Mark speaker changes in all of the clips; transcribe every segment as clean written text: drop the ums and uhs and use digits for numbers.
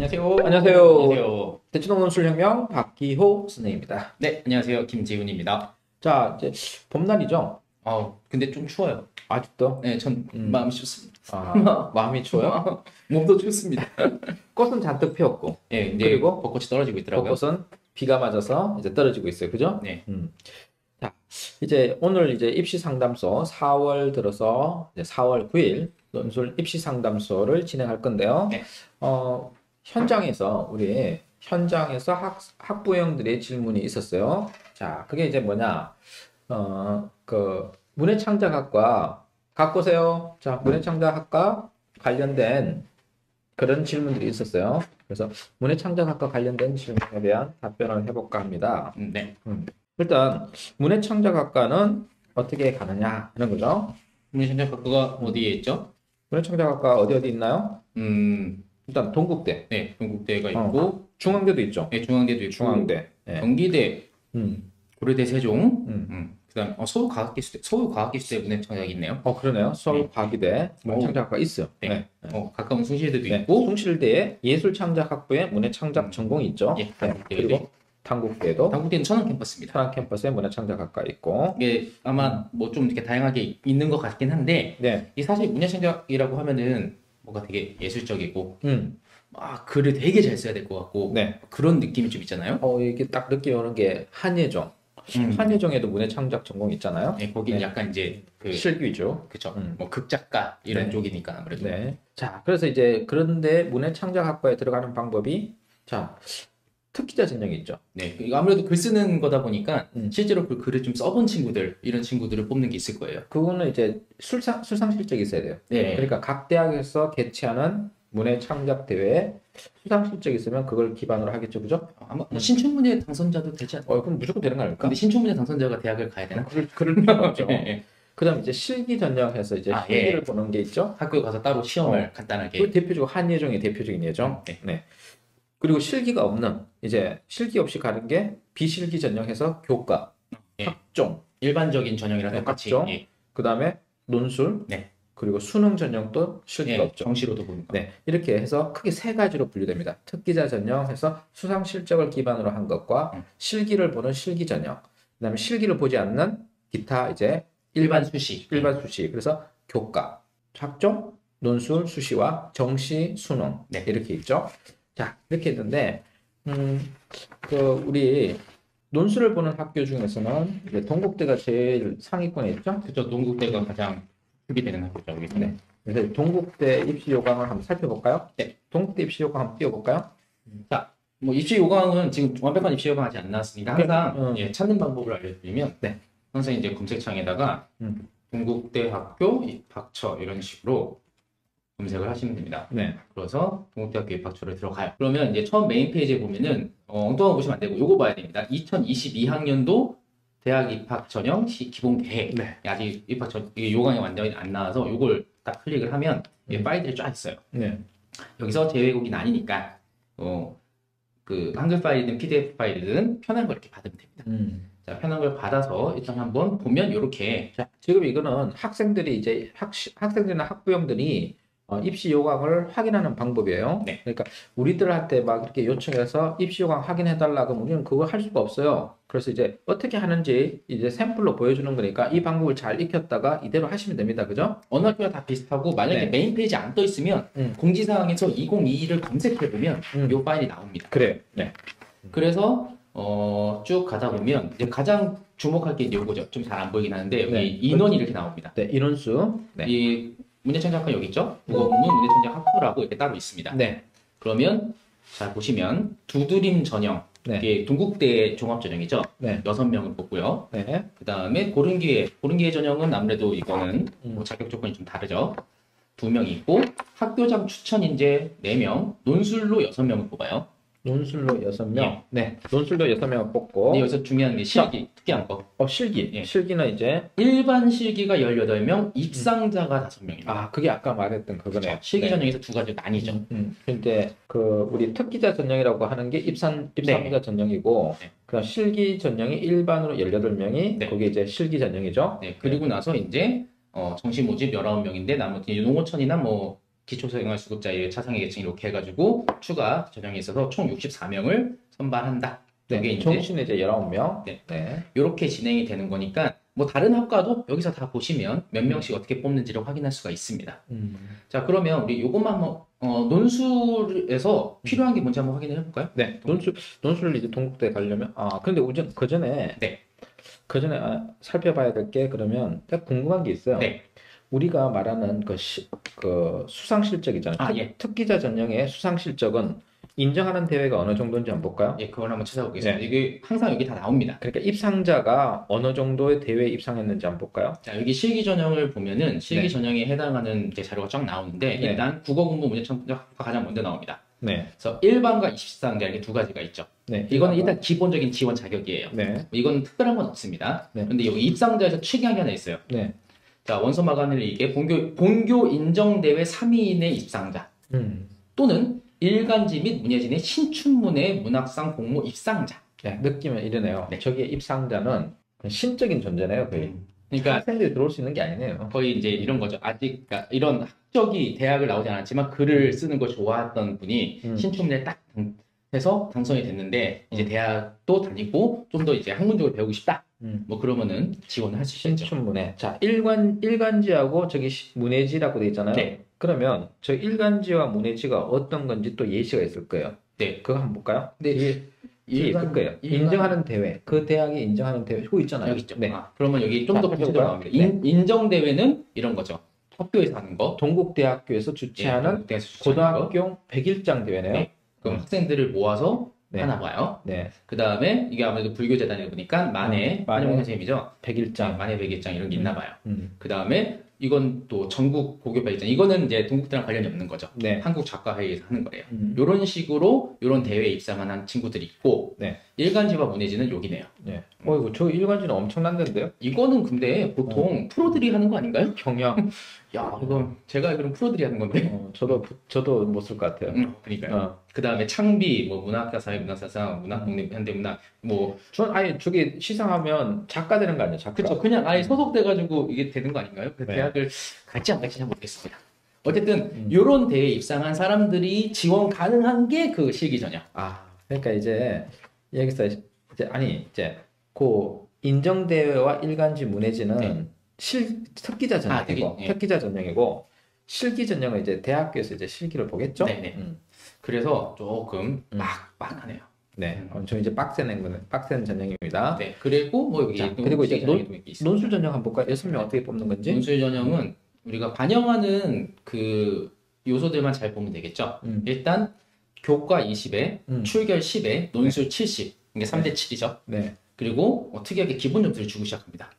Speaker 1: 안녕하세요.
Speaker 2: 안녕하세요.
Speaker 1: 안녕하세요.
Speaker 2: 대치동 논술혁명 박기호 선생입니다.
Speaker 1: 네, 안녕하세요. 김지훈입니다.
Speaker 2: 자, 이제 봄날이죠?
Speaker 1: 근데 좀 추워요.
Speaker 2: 아직도?
Speaker 1: 네, 전 마음이 춥습니다.
Speaker 2: 마음이 추워요?
Speaker 1: 몸도 춥습니다.
Speaker 2: 꽃은 잔뜩 피었고,
Speaker 1: 네, 이제
Speaker 2: 그리고
Speaker 1: 벚꽃이 떨어지고 있더라고요.
Speaker 2: 벚꽃은 비가 맞아서 이제 떨어지고 있어요. 그죠?
Speaker 1: 네.
Speaker 2: 자, 이제 오늘 이제 입시 상담소 4월 들어서 이제 4월 9일 논술 입시 상담소를 진행할 건데요.
Speaker 1: 네.
Speaker 2: 우리 현장에서 학부형들의 질문이 있었어요. 자, 그게 이제 뭐냐? 문해창작학과 갖고 오세요. 자, 문해창작학과 관련된 그런 질문들이 있었어요. 그래서 문해창작학과 관련된 질문에 대한 답변을 해볼까 합니다.
Speaker 1: 네.
Speaker 2: 일단 문해창작학과는 어떻게 가느냐 하는 거죠.
Speaker 1: 문예창작학과가 어디에 있죠?
Speaker 2: 문해창작학과 어디 있나요? 일단 동국대,
Speaker 1: 네, 동국대가 있고,
Speaker 2: 중앙대도 있죠.
Speaker 1: 네, 중앙대도 있고,
Speaker 2: 중앙대, 네.
Speaker 1: 경기대, 고려대 세종, 그다음 서울과학기술대 문예창작이 있네요.
Speaker 2: 그러네요. 서울과기대 문해창작학과 있어요.
Speaker 1: 네. 가까운 숭실대도
Speaker 2: 네.
Speaker 1: 있고,
Speaker 2: 숭실대에 예술창작학부에 문해창작 전공이 있죠.
Speaker 1: 예,
Speaker 2: 그리고 당국대도
Speaker 1: 당국대는 천안 캠퍼스입니다.
Speaker 2: 천안 캠퍼스에 문해창작학과 있고,
Speaker 1: 이게 아마 뭐 좀 이렇게 다양하게 있는 것 같긴 한데,
Speaker 2: 네,
Speaker 1: 이 사실 문예창작이라고 하면은 뭔가 되게 예술적이고
Speaker 2: 음,
Speaker 1: 글을 되게 잘 써야 될 것 같고
Speaker 2: 네.
Speaker 1: 그런 느낌이 좀 있잖아요.
Speaker 2: 이게 딱 느낌이 오는 게 한예종. 한예종에도 문해창작 전공 있잖아요.
Speaker 1: 네, 거기는
Speaker 2: 네.
Speaker 1: 약간 이제 그
Speaker 2: 실기죠.
Speaker 1: 그쵸. 뭐 극작가 이런
Speaker 2: 네.
Speaker 1: 쪽이니까 아무래도.
Speaker 2: 네. 자, 그래서 이제 그런데 문해창작학과에 들어가는 방법이 자, 특기자 전형이 있죠.
Speaker 1: 네, 이거 아무래도 글 쓰는 거다 보니까
Speaker 2: 음.
Speaker 1: 실제로 그 글을 좀 써본 친구들 이런 친구들을 뽑는 게 있을 거예요.
Speaker 2: 그거는 이제 수상 실적이 있어야 돼요.
Speaker 1: 네.
Speaker 2: 그러니까 각 대학에서 개최하는 문해창작 대회에 수상 실적이 있으면 그걸 기반으로 하겠죠, 그죠?
Speaker 1: 아마 뭐 신춘문예 당선자도 되지 않나요?
Speaker 2: 그럼 무조건 되는 거 아닐까?
Speaker 1: 근데 신춘문예 당선자가 대학을 가야 되나?
Speaker 2: 그럴 필요는 없죠.
Speaker 1: 네.
Speaker 2: 그다음 이제 실기 전형해서 이제
Speaker 1: 아,
Speaker 2: 실기를
Speaker 1: 예.
Speaker 2: 보는 게 있죠.
Speaker 1: 학교에 가서 따로 시험을 간단하게.
Speaker 2: 그 대표적으로 한예종의 대표적인 예종.
Speaker 1: 네.
Speaker 2: 그리고 실기가 없는 이제 실기 없이 가는 게 비실기 전형해서 교과,
Speaker 1: 예.
Speaker 2: 학종,
Speaker 1: 일반적인 전형이랑
Speaker 2: 네,
Speaker 1: 똑같이.
Speaker 2: 학종.
Speaker 1: 예.
Speaker 2: 그다음에 논술,
Speaker 1: 네.
Speaker 2: 그리고 수능 전형도 실기가
Speaker 1: 예,
Speaker 2: 없죠.
Speaker 1: 정시로도 보는 거.
Speaker 2: 네, 이렇게 해서 크게 세 가지로 분류됩니다. 특기자 전형해서 수상 실적을 기반으로 한 것과 실기를 보는 실기 전형, 그다음에 실기를 보지 않는 기타 이제
Speaker 1: 일반 수시.
Speaker 2: 일반 수시. 그래서 교과, 학종, 논술, 수시와 정시, 수능
Speaker 1: 네.
Speaker 2: 이렇게 있죠. 자, 이렇게 있는데 우리 논술을 보는 학교 중에서는 이제 동국대가 제일 상위권에 있죠.
Speaker 1: 그쵸, 동국대가 가장 소비되는 학교죠. 여기서.
Speaker 2: 네. 그래서 동국대 입시 요강을 한번 살펴볼까요?
Speaker 1: 네.
Speaker 2: 동국대 입시 요강 한번 띄워볼까요?
Speaker 1: 자, 뭐 입시 요강은 지금 완벽한 입시 요강 아직 안 나왔으니까 항상 찾는 방법을 알려드리면
Speaker 2: 네.
Speaker 1: 항상 이제 검색창에다가 동국대 학교 입학처 이런 식으로 검색을 하시면 됩니다.
Speaker 2: 네.
Speaker 1: 그래서 동국대 학교 입학처를 들어가요. 그러면 이제 처음 메인 페이지에 보면은 엉뚱한 거 보시면 안 되고 요거 봐야 됩니다. 2022학년도 대학 입학 전형 기본 계획.
Speaker 2: 네.
Speaker 1: 아직 입학 이게 요강이 완전히 안 나와서 요걸 딱 클릭을 하면 파일들이 쫙 있어요.
Speaker 2: 네.
Speaker 1: 여기서 제외국이 아니니까 그 한글 파일이든 PDF 파일이든 편한 걸 이렇게 받으면 됩니다. 자, 편한 걸 받아서 일단 한번 보면 이렇게.
Speaker 2: 자, 지금 이거는 학생들이 이제 학생들이나 학부형들이 입시 요강을 확인하는 방법이에요.
Speaker 1: 네.
Speaker 2: 그러니까 우리들한테 막 이렇게 요청해서 입시 요강 확인해달라 그러면 우리는 그거 할 수가 없어요. 그래서 이제 어떻게 하는지 이제 샘플로 보여주는 거니까 이 방법을 잘 익혔다가 이대로 하시면 됩니다. 그죠?
Speaker 1: 어느 학교가 다 비슷하고 만약에
Speaker 2: 네.
Speaker 1: 메인 페이지 안 떠 있으면 공지사항에서 2022를 검색해 보면 이 파일이 나옵니다.
Speaker 2: 그래요. 네.
Speaker 1: 그래서 쭉 가다 보면 이제 가장 주목할 게 이제 요거죠. 좀 잘 안 보이긴 하는데 여기
Speaker 2: 네.
Speaker 1: 인원이 이렇게 나옵니다.
Speaker 2: 네, 인원수. 네.
Speaker 1: 이 문예창작학과 여기 있죠? 국어부문 문예창작학부라고 이렇게 따로 있습니다.
Speaker 2: 네.
Speaker 1: 그러면 잘 보시면 두드림 전형,
Speaker 2: 네.
Speaker 1: 이게 동국대 종합 전형이죠.
Speaker 2: 네.
Speaker 1: 6명을 뽑고요.
Speaker 2: 네.
Speaker 1: 그 다음에 고른기회 전형은 아무래도 이거는 뭐 자격 조건이 좀 다르죠. 2명 있고 학교장 추천 인재 4명, 논술로 6명을 뽑아요.
Speaker 2: 논술로 6명.
Speaker 1: 예.
Speaker 2: 네. 논술로 6명을 뽑고.
Speaker 1: 근데 여기서 중요한 게 실기, 특이한 거.
Speaker 2: 실기.
Speaker 1: 예.
Speaker 2: 실기는 이제
Speaker 1: 일반 실기가 18명, 입상자가 5명입니다.
Speaker 2: 그게 아까 말했던 그거네요.
Speaker 1: 실기
Speaker 2: 네.
Speaker 1: 전형에서 두 가지로 나뉘죠.
Speaker 2: 근데 우리 특기자 전형이라고 하는 게 입상자 전형이고
Speaker 1: 네.
Speaker 2: 그냥 실기 전형이 일반으로 18명이
Speaker 1: 네.
Speaker 2: 그게 이제 실기 전형이죠.
Speaker 1: 네, 그리고 나서 이제 정시 모집 19명인데 나머지 농어촌이나 뭐 기초생활수급자 차상위 계층 이렇게 해가지고 추가 전형이 있어서 총 64명을 선발한다.
Speaker 2: 네,
Speaker 1: 이게
Speaker 2: 총수는 이제 19명.
Speaker 1: 네.
Speaker 2: 네.
Speaker 1: 이렇게 진행이 되는 거니까 뭐 다른 학과도 여기서 다 보시면 몇 명씩 어떻게 뽑는지를 확인할 수가 있습니다. 자, 그러면 우리 요것만 한번 논술에서 필요한 게 뭔지 한번 확인을 해볼까요?
Speaker 2: 네, 논술을 이제 동국대 가려면 근데 우선 그 전에
Speaker 1: 네.
Speaker 2: 살펴봐야 될 게 그러면 딱 궁금한 게 있어요.
Speaker 1: 네.
Speaker 2: 우리가 말하는 그 수상 실적 있잖아요.
Speaker 1: 예.
Speaker 2: 특기자 전형의 수상 실적은 인정하는 대회가 어느 정도인지 한번 볼까요?
Speaker 1: 예, 그걸 한번 찾아보겠습니다.
Speaker 2: 네.
Speaker 1: 이게 항상 여기 다 나옵니다.
Speaker 2: 그러니까 입상자가 어느 정도의 대회에 입상했는지 한번 볼까요?
Speaker 1: 자, 여기 실기 전형을 보면은 실기 전형에 해당하는 이제 자료가 쫙 나오는데
Speaker 2: 네.
Speaker 1: 일단 국어 공부 문제청자가 가장 먼저 나옵니다.
Speaker 2: 네.
Speaker 1: 그래서 일반과 24단계 이렇게 두 가지가 있죠.
Speaker 2: 네.
Speaker 1: 이거는 일단 기본적인 지원 자격이에요.
Speaker 2: 네.
Speaker 1: 이건 특별한 건 없습니다.
Speaker 2: 네.
Speaker 1: 근데 여기 입상자에서 특이한 게 하나 있어요.
Speaker 2: 네.
Speaker 1: 자, 원서 마감일 이게 본교 인정대회 3위인의 입상자 또는 일간지 및 문예진의 신춘문예 문학상 공모 입상자.
Speaker 2: 네, 느낌은 이러네요.
Speaker 1: 네.
Speaker 2: 저기에 입상자는 신적인 존재네요, 거의.
Speaker 1: 그러니까
Speaker 2: 학생들이 들어올 수 있는 게 아니네요.
Speaker 1: 거의 이제 이런 거죠. 아직 그러니까 이런 학적이 대학을 나오지 않았지만 글을 쓰는 걸 좋아했던 분이 신춘문예 딱 해서 당선이 됐는데 이제 대학도 다니고 좀 더 이제 학문적으로 배우고 싶다. 뭐 그러면은 지원을 할 수 있죠.
Speaker 2: 신춘문예. 자, 일간지하고 저기 문예지라고 돼 있잖아요.
Speaker 1: 네.
Speaker 2: 그러면 저 일간지와 문예지가 어떤 건지 또 예시가 있을 거예요.
Speaker 1: 네.
Speaker 2: 그거 한번 볼까요?
Speaker 1: 네.
Speaker 2: 이게 있을 거예요. 인정하는 대회. 그 대학이 인정하는 대회. 그거 있잖아요.
Speaker 1: 여기 있죠.
Speaker 2: 네.
Speaker 1: 그러면 여기 좀 더 구체적으로 나옵니다.
Speaker 2: 네.
Speaker 1: 인정대회는 이런 거죠. 학교에서 하는 거.
Speaker 2: 동국대학교에서 주최하는
Speaker 1: 동국대에서 주최하는 거.
Speaker 2: 고등학교 100일장 대회네요.
Speaker 1: 네. 그럼 학생들을 모아서
Speaker 2: 네.
Speaker 1: 하나 봐요.
Speaker 2: 네.
Speaker 1: 그 다음에 이게 아무래도 불교재단이다 보니까 만해 선생님이죠.
Speaker 2: 100일장.
Speaker 1: 만해 100일장 이런 게 있나 봐요.
Speaker 2: 그
Speaker 1: 다음에 이건 또 전국 고교 100일장. 이거는 이제 동국대랑 관련이 없는 거죠.
Speaker 2: 네.
Speaker 1: 한국 작가회의에서 하는 거래요. 이런 식으로 이런 대회에 입상한 친구들이 있고
Speaker 2: 네.
Speaker 1: 일간지와 문예지는 여기네요.
Speaker 2: 네. 이거 저 일간지는 엄청난데요?
Speaker 1: 이거는 근데 보통 프로들이 하는 거 아닌가요?
Speaker 2: 경영.
Speaker 1: 야, 이건 제가 알기로는 프로들이 하는 건데.
Speaker 2: 저도 못 쓸 것 같아요.
Speaker 1: 그러니까요. 그 다음에 창비, 뭐 문학과 사회, 문학사상, 문학독립, 현대문학, 뭐.
Speaker 2: 아니 저기 시상하면 작가 되는 거 아니에요? 작가.
Speaker 1: 그렇죠. 그냥 아예 소속돼가지고 이게 되는 거 아닌가요? 그
Speaker 2: 네.
Speaker 1: 대학을 갈지 안 갈지 잘 모르겠습니다. 어쨌든 이런 대회에 입상한 사람들이 지원 가능한 게 그 실기 전형.
Speaker 2: 그러니까 이제 여기서 이제 그 인정 대회와 일간지 문예지는
Speaker 1: 네.
Speaker 2: 특기자 전형이고 특기자 전형이고 실기 전형은 이제 대학교에서 이제 실기를 보겠죠.
Speaker 1: 네네. 그래서 조금 빡빡하네요.
Speaker 2: 네, 저 이제 빡센 전형입니다.
Speaker 1: 네, 그리고 뭐 여기
Speaker 2: 그리고 이제 논술 전형 한번 볼까요? 6명 어떻게 뽑는 건지?
Speaker 1: 논술 전형은 우리가 반영하는 그 요소들만 잘 보면 되겠죠. 일단 교과 20에 출결 10에 논술 70 이게 3대 7이죠.
Speaker 2: 네.
Speaker 1: 그리고 특이하게 기본 점수를 주고 시작합니다.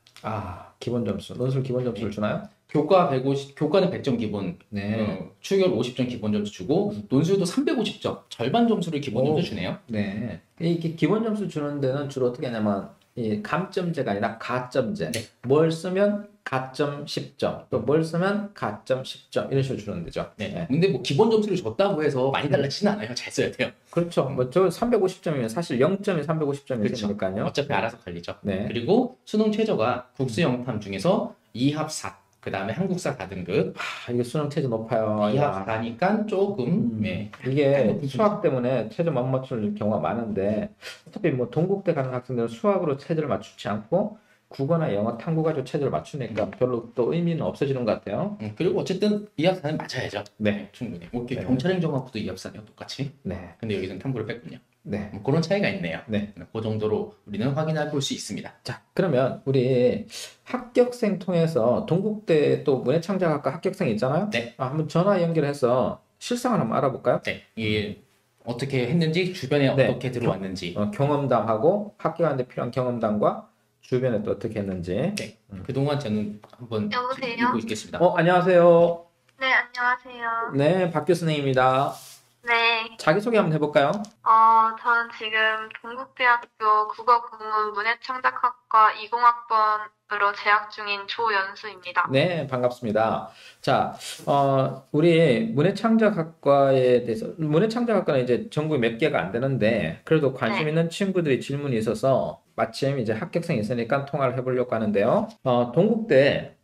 Speaker 2: 기본 점수. 논술 기본 점수를 주나요?
Speaker 1: 교과는 100점 기본,
Speaker 2: 네.
Speaker 1: 출결 50점 기본 점수 주고 논술도 350점, 절반 점수를 기본 점수 주네요.
Speaker 2: 네. 이게 기본 점수 주는 데는 주로 어떻게 하냐면 이 감점제가 아니라 가점제.
Speaker 1: 네.
Speaker 2: 뭘 쓰면 가점 10점, 또 뭘 쓰면 가점 10점 이런 식으로 주는 데죠.
Speaker 1: 네. 근데 뭐 기본 점수를 줬다고 해서 많이 달라지진 않아요. 잘 써야 돼요.
Speaker 2: 그렇죠. 뭐 저 350점이면 사실 0점이 350점이
Speaker 1: 그렇죠.
Speaker 2: 되니까요.
Speaker 1: 어차피 알아서 걸리죠.
Speaker 2: 네.
Speaker 1: 그리고 수능 최저가 국수 영탐 중에서 2합 4, 그 다음에 한국사 4등급.
Speaker 2: 이게 수능 최저 높아요.
Speaker 1: 2합 4니까 조금
Speaker 2: 이게 수학 때문에 최저 못 맞출 경우가 많은데 어차피 뭐 동국대 가는 학생들은 수학으로 최저를 맞추지 않고 국어나 영어, 탐구 가지고 최저를 맞추니까 별로 또 의미는 없어지는 것 같아요.
Speaker 1: 그리고 어쨌든 2합 4는 맞아야죠.
Speaker 2: 네.
Speaker 1: 충분히. 뭐 경찰행정학부도 2합 4네요. 똑같이.
Speaker 2: 네.
Speaker 1: 근데 여기서는 탐구를 뺐군요.
Speaker 2: 네.
Speaker 1: 뭐 그런 차이가 있네요.
Speaker 2: 네.
Speaker 1: 그 정도로 우리는 확인해 볼 수 있습니다.
Speaker 2: 자, 그러면 우리 합격생 통해서 동국대 또 문예창작학과 합격생 있잖아요.
Speaker 1: 네.
Speaker 2: 한번 전화 연결해서 실상을 한번 알아볼까요?
Speaker 1: 네. 이게 어떻게 했는지, 주변에 어떻게 들어왔는지.
Speaker 2: 경험담하고 합격하는데 필요한 경험담과 주변에 또 어떻게 했는지.
Speaker 1: 네. 그동안 저는 한번
Speaker 3: 여보세요?
Speaker 1: 읽고 있겠습니다.
Speaker 2: 안녕하세요.
Speaker 3: 네, 안녕하세요.
Speaker 2: 네, 박 교수님입니다.
Speaker 3: 네,
Speaker 2: 자기소개 한번 해볼까요?
Speaker 3: 저는 지금 동국대학교 국어국문 문예창작학과 20학번으로 재학 중인 조연수입니다.
Speaker 2: 네, 반갑습니다. 자, 우리 문예창작학과에 대해서, 문예창작학과는 이제 전국에 몇 개가 안 되는데, 그래도 관심 있는 친구들이 질문이 있어서 마침 이제 합격생이 있으니까 통화를 해보려고 하는데요. 동국대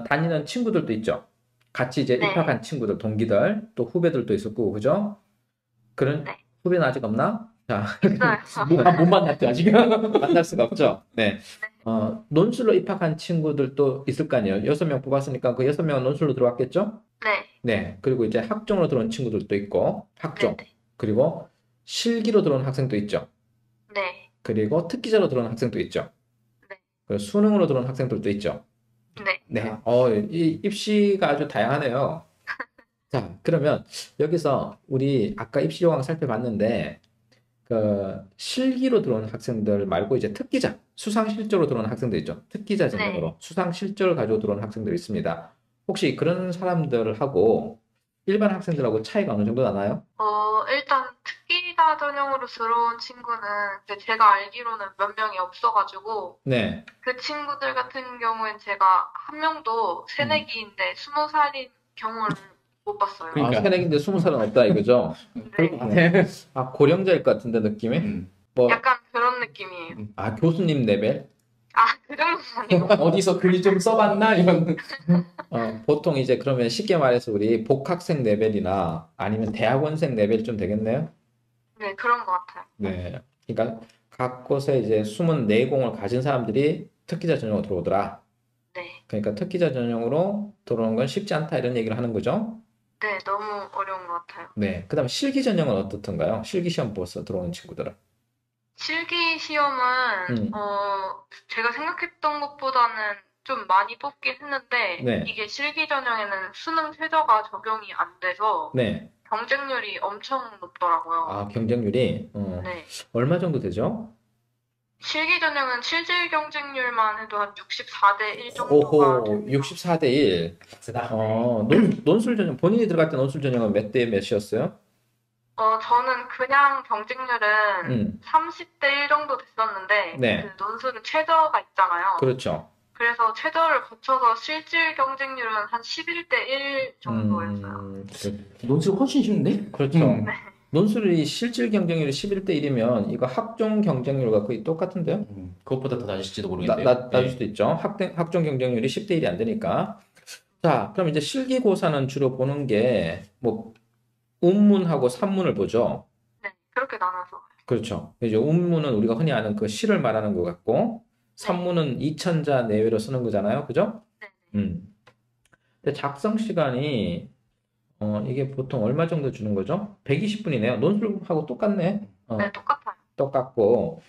Speaker 2: 다니는 친구들도 있죠. 같이 이제
Speaker 3: 네.
Speaker 2: 입학한 친구들, 동기들, 또 후배들도 있었고, 그죠? 그런
Speaker 3: 네.
Speaker 2: 후배는 아직 없나? 자,
Speaker 3: 있어요.
Speaker 1: 못 만났죠, 아직.
Speaker 2: 만날 수가 없죠. 네. 논술로 입학한 친구들도 있을 거 아니에요. 6명 뽑았으니까 그 6명은 논술로 들어왔겠죠?
Speaker 3: 네.
Speaker 2: 네. 그리고 이제 학종으로 들어온 친구들도 있고, 학종.
Speaker 3: 네.
Speaker 2: 그리고 실기로 들어온 학생도 있죠.
Speaker 3: 네.
Speaker 2: 그리고 특기자로 들어온 학생도 있죠.
Speaker 3: 네.
Speaker 2: 그리고 수능으로 들어온 학생들도 있죠.
Speaker 3: 네.
Speaker 2: 네. 이 입시가 아주 다양하네요. 자, 그러면 여기서 우리 아까 입시 요강 살펴봤는데, 그 실기로 들어온 학생들 말고 이제 특기자, 수상 실적으로 들어온 학생들 있죠. 특기자 전형으로 수상 실적을 가지고 들어온 학생들이 있습니다. 혹시 그런 사람들하고 일반 학생들하고 차이가 어느 정도 나나요?
Speaker 3: 일단 특기자 전형으로 들어온 친구는 제가 알기로는 몇 명이 없어가지고
Speaker 2: 네.
Speaker 3: 그 친구들 같은 경우엔 제가 한 명도 새내기인데 20살인 경우를 못 봤어요.
Speaker 1: 그러니까.
Speaker 2: 새내기인데 20살은 없다 이거죠?
Speaker 1: 그럴 것
Speaker 3: 네.
Speaker 1: 같아.
Speaker 2: 고령자일 것 같은데 느낌이? 뭐,
Speaker 3: 약간 그런 느낌이에요.
Speaker 2: 교수님 레벨?
Speaker 3: 그 정도는 아니고.
Speaker 1: 어디서 글 좀 써봤나? 이런.
Speaker 2: 보통 이제 그러면 쉽게 말해서 우리 복학생 레벨이나 아니면 대학원생 레벨이 좀 되겠네요?
Speaker 3: 네, 그런 것 같아요.
Speaker 2: 네. 그러니까 각 곳에 이제 숨은 내공을 가진 사람들이 특기자 전형으로 들어오더라.
Speaker 3: 네.
Speaker 2: 그러니까 특기자 전형으로 들어오는 건 쉽지 않다 이런 얘기를 하는 거죠.
Speaker 3: 네, 너무 어려운 것 같아요.
Speaker 2: 네. 그다음에 실기 전형은 어떻던가요? 실기 시험 보고서 들어오는 친구들은.
Speaker 3: 실기 시험은 제가 생각했던 것보다는 좀 많이 뽑긴 했는데
Speaker 2: 네.
Speaker 3: 이게 실기 전형에는 수능 최저가 적용이 안 돼서
Speaker 2: 네.
Speaker 3: 경쟁률이 엄청 높더라고요.
Speaker 2: 경쟁률이
Speaker 3: 네.
Speaker 2: 얼마 정도 되죠?
Speaker 3: 실기 전형은 실질 경쟁률만 해도 한 64대 1 정도가
Speaker 2: 오호,
Speaker 3: 됩니다.
Speaker 2: 64대 1.
Speaker 1: 쓰다.
Speaker 2: 논술 전형, 본인이 들어갈 때 논술 전형은 몇 대 몇이었어요?
Speaker 3: 저는 그냥 경쟁률은 30대 1 정도 됐었는데
Speaker 2: 네.
Speaker 3: 그 논술은 최저가 있잖아요.
Speaker 2: 그렇죠.
Speaker 3: 그래서 최저를 거쳐서 실질 경쟁률은 한 11대 1 정도였어요.
Speaker 1: 논술 훨씬 쉬운데?
Speaker 2: 그렇죠.
Speaker 3: 네.
Speaker 2: 논술이 실질 경쟁률이 11대 1이면 이거 학종 경쟁률과 거의 똑같은데요?
Speaker 1: 그것보다 더 낮을지도 모르겠네요.
Speaker 2: 낮을 수도 있죠. 학종 경쟁률이 10대 1이 안 되니까. 자, 그럼 이제 실기고사는 주로 보는 게 뭐 운문하고 산문을 보죠.
Speaker 3: 네, 그렇게 나눠서.
Speaker 2: 그렇죠. 이제 운문은 우리가 흔히 아는 그 시를 말하는 것 같고, 산문은 2000자 내외로 쓰는 거잖아요. 그죠?
Speaker 3: 네.
Speaker 2: 근데 작성 시간이 이게 보통 얼마 정도 주는 거죠? 120분이네요. 논술하고 똑같네.
Speaker 3: 네, 똑같아요.
Speaker 2: 똑같고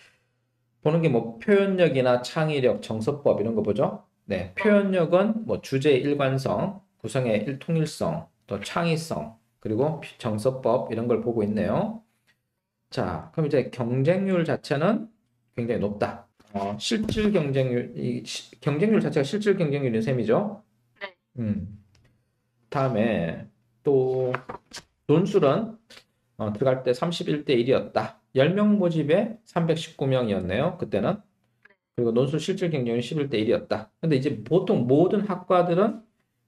Speaker 2: 보는 게 뭐 표현력이나 창의력, 정서법 이런 거 보죠? 네, 표현력은 뭐 주제 일관성, 구성의 일통일성, 또 창의성, 그리고 정서법 이런 걸 보고 있네요. 자, 그럼 이제 경쟁률 자체는 굉장히 높다. 실질 경쟁률, 경쟁률 자체가 실질 경쟁률인 셈이죠?
Speaker 3: 네.
Speaker 2: 다음에 또 논술은 들어갈 때 31대 1이었다. 10명 모집에 319명이었네요. 그때는. 그리고 논술 실질 경쟁률이 11대 1이었다. 근데 이제 보통 모든 학과들은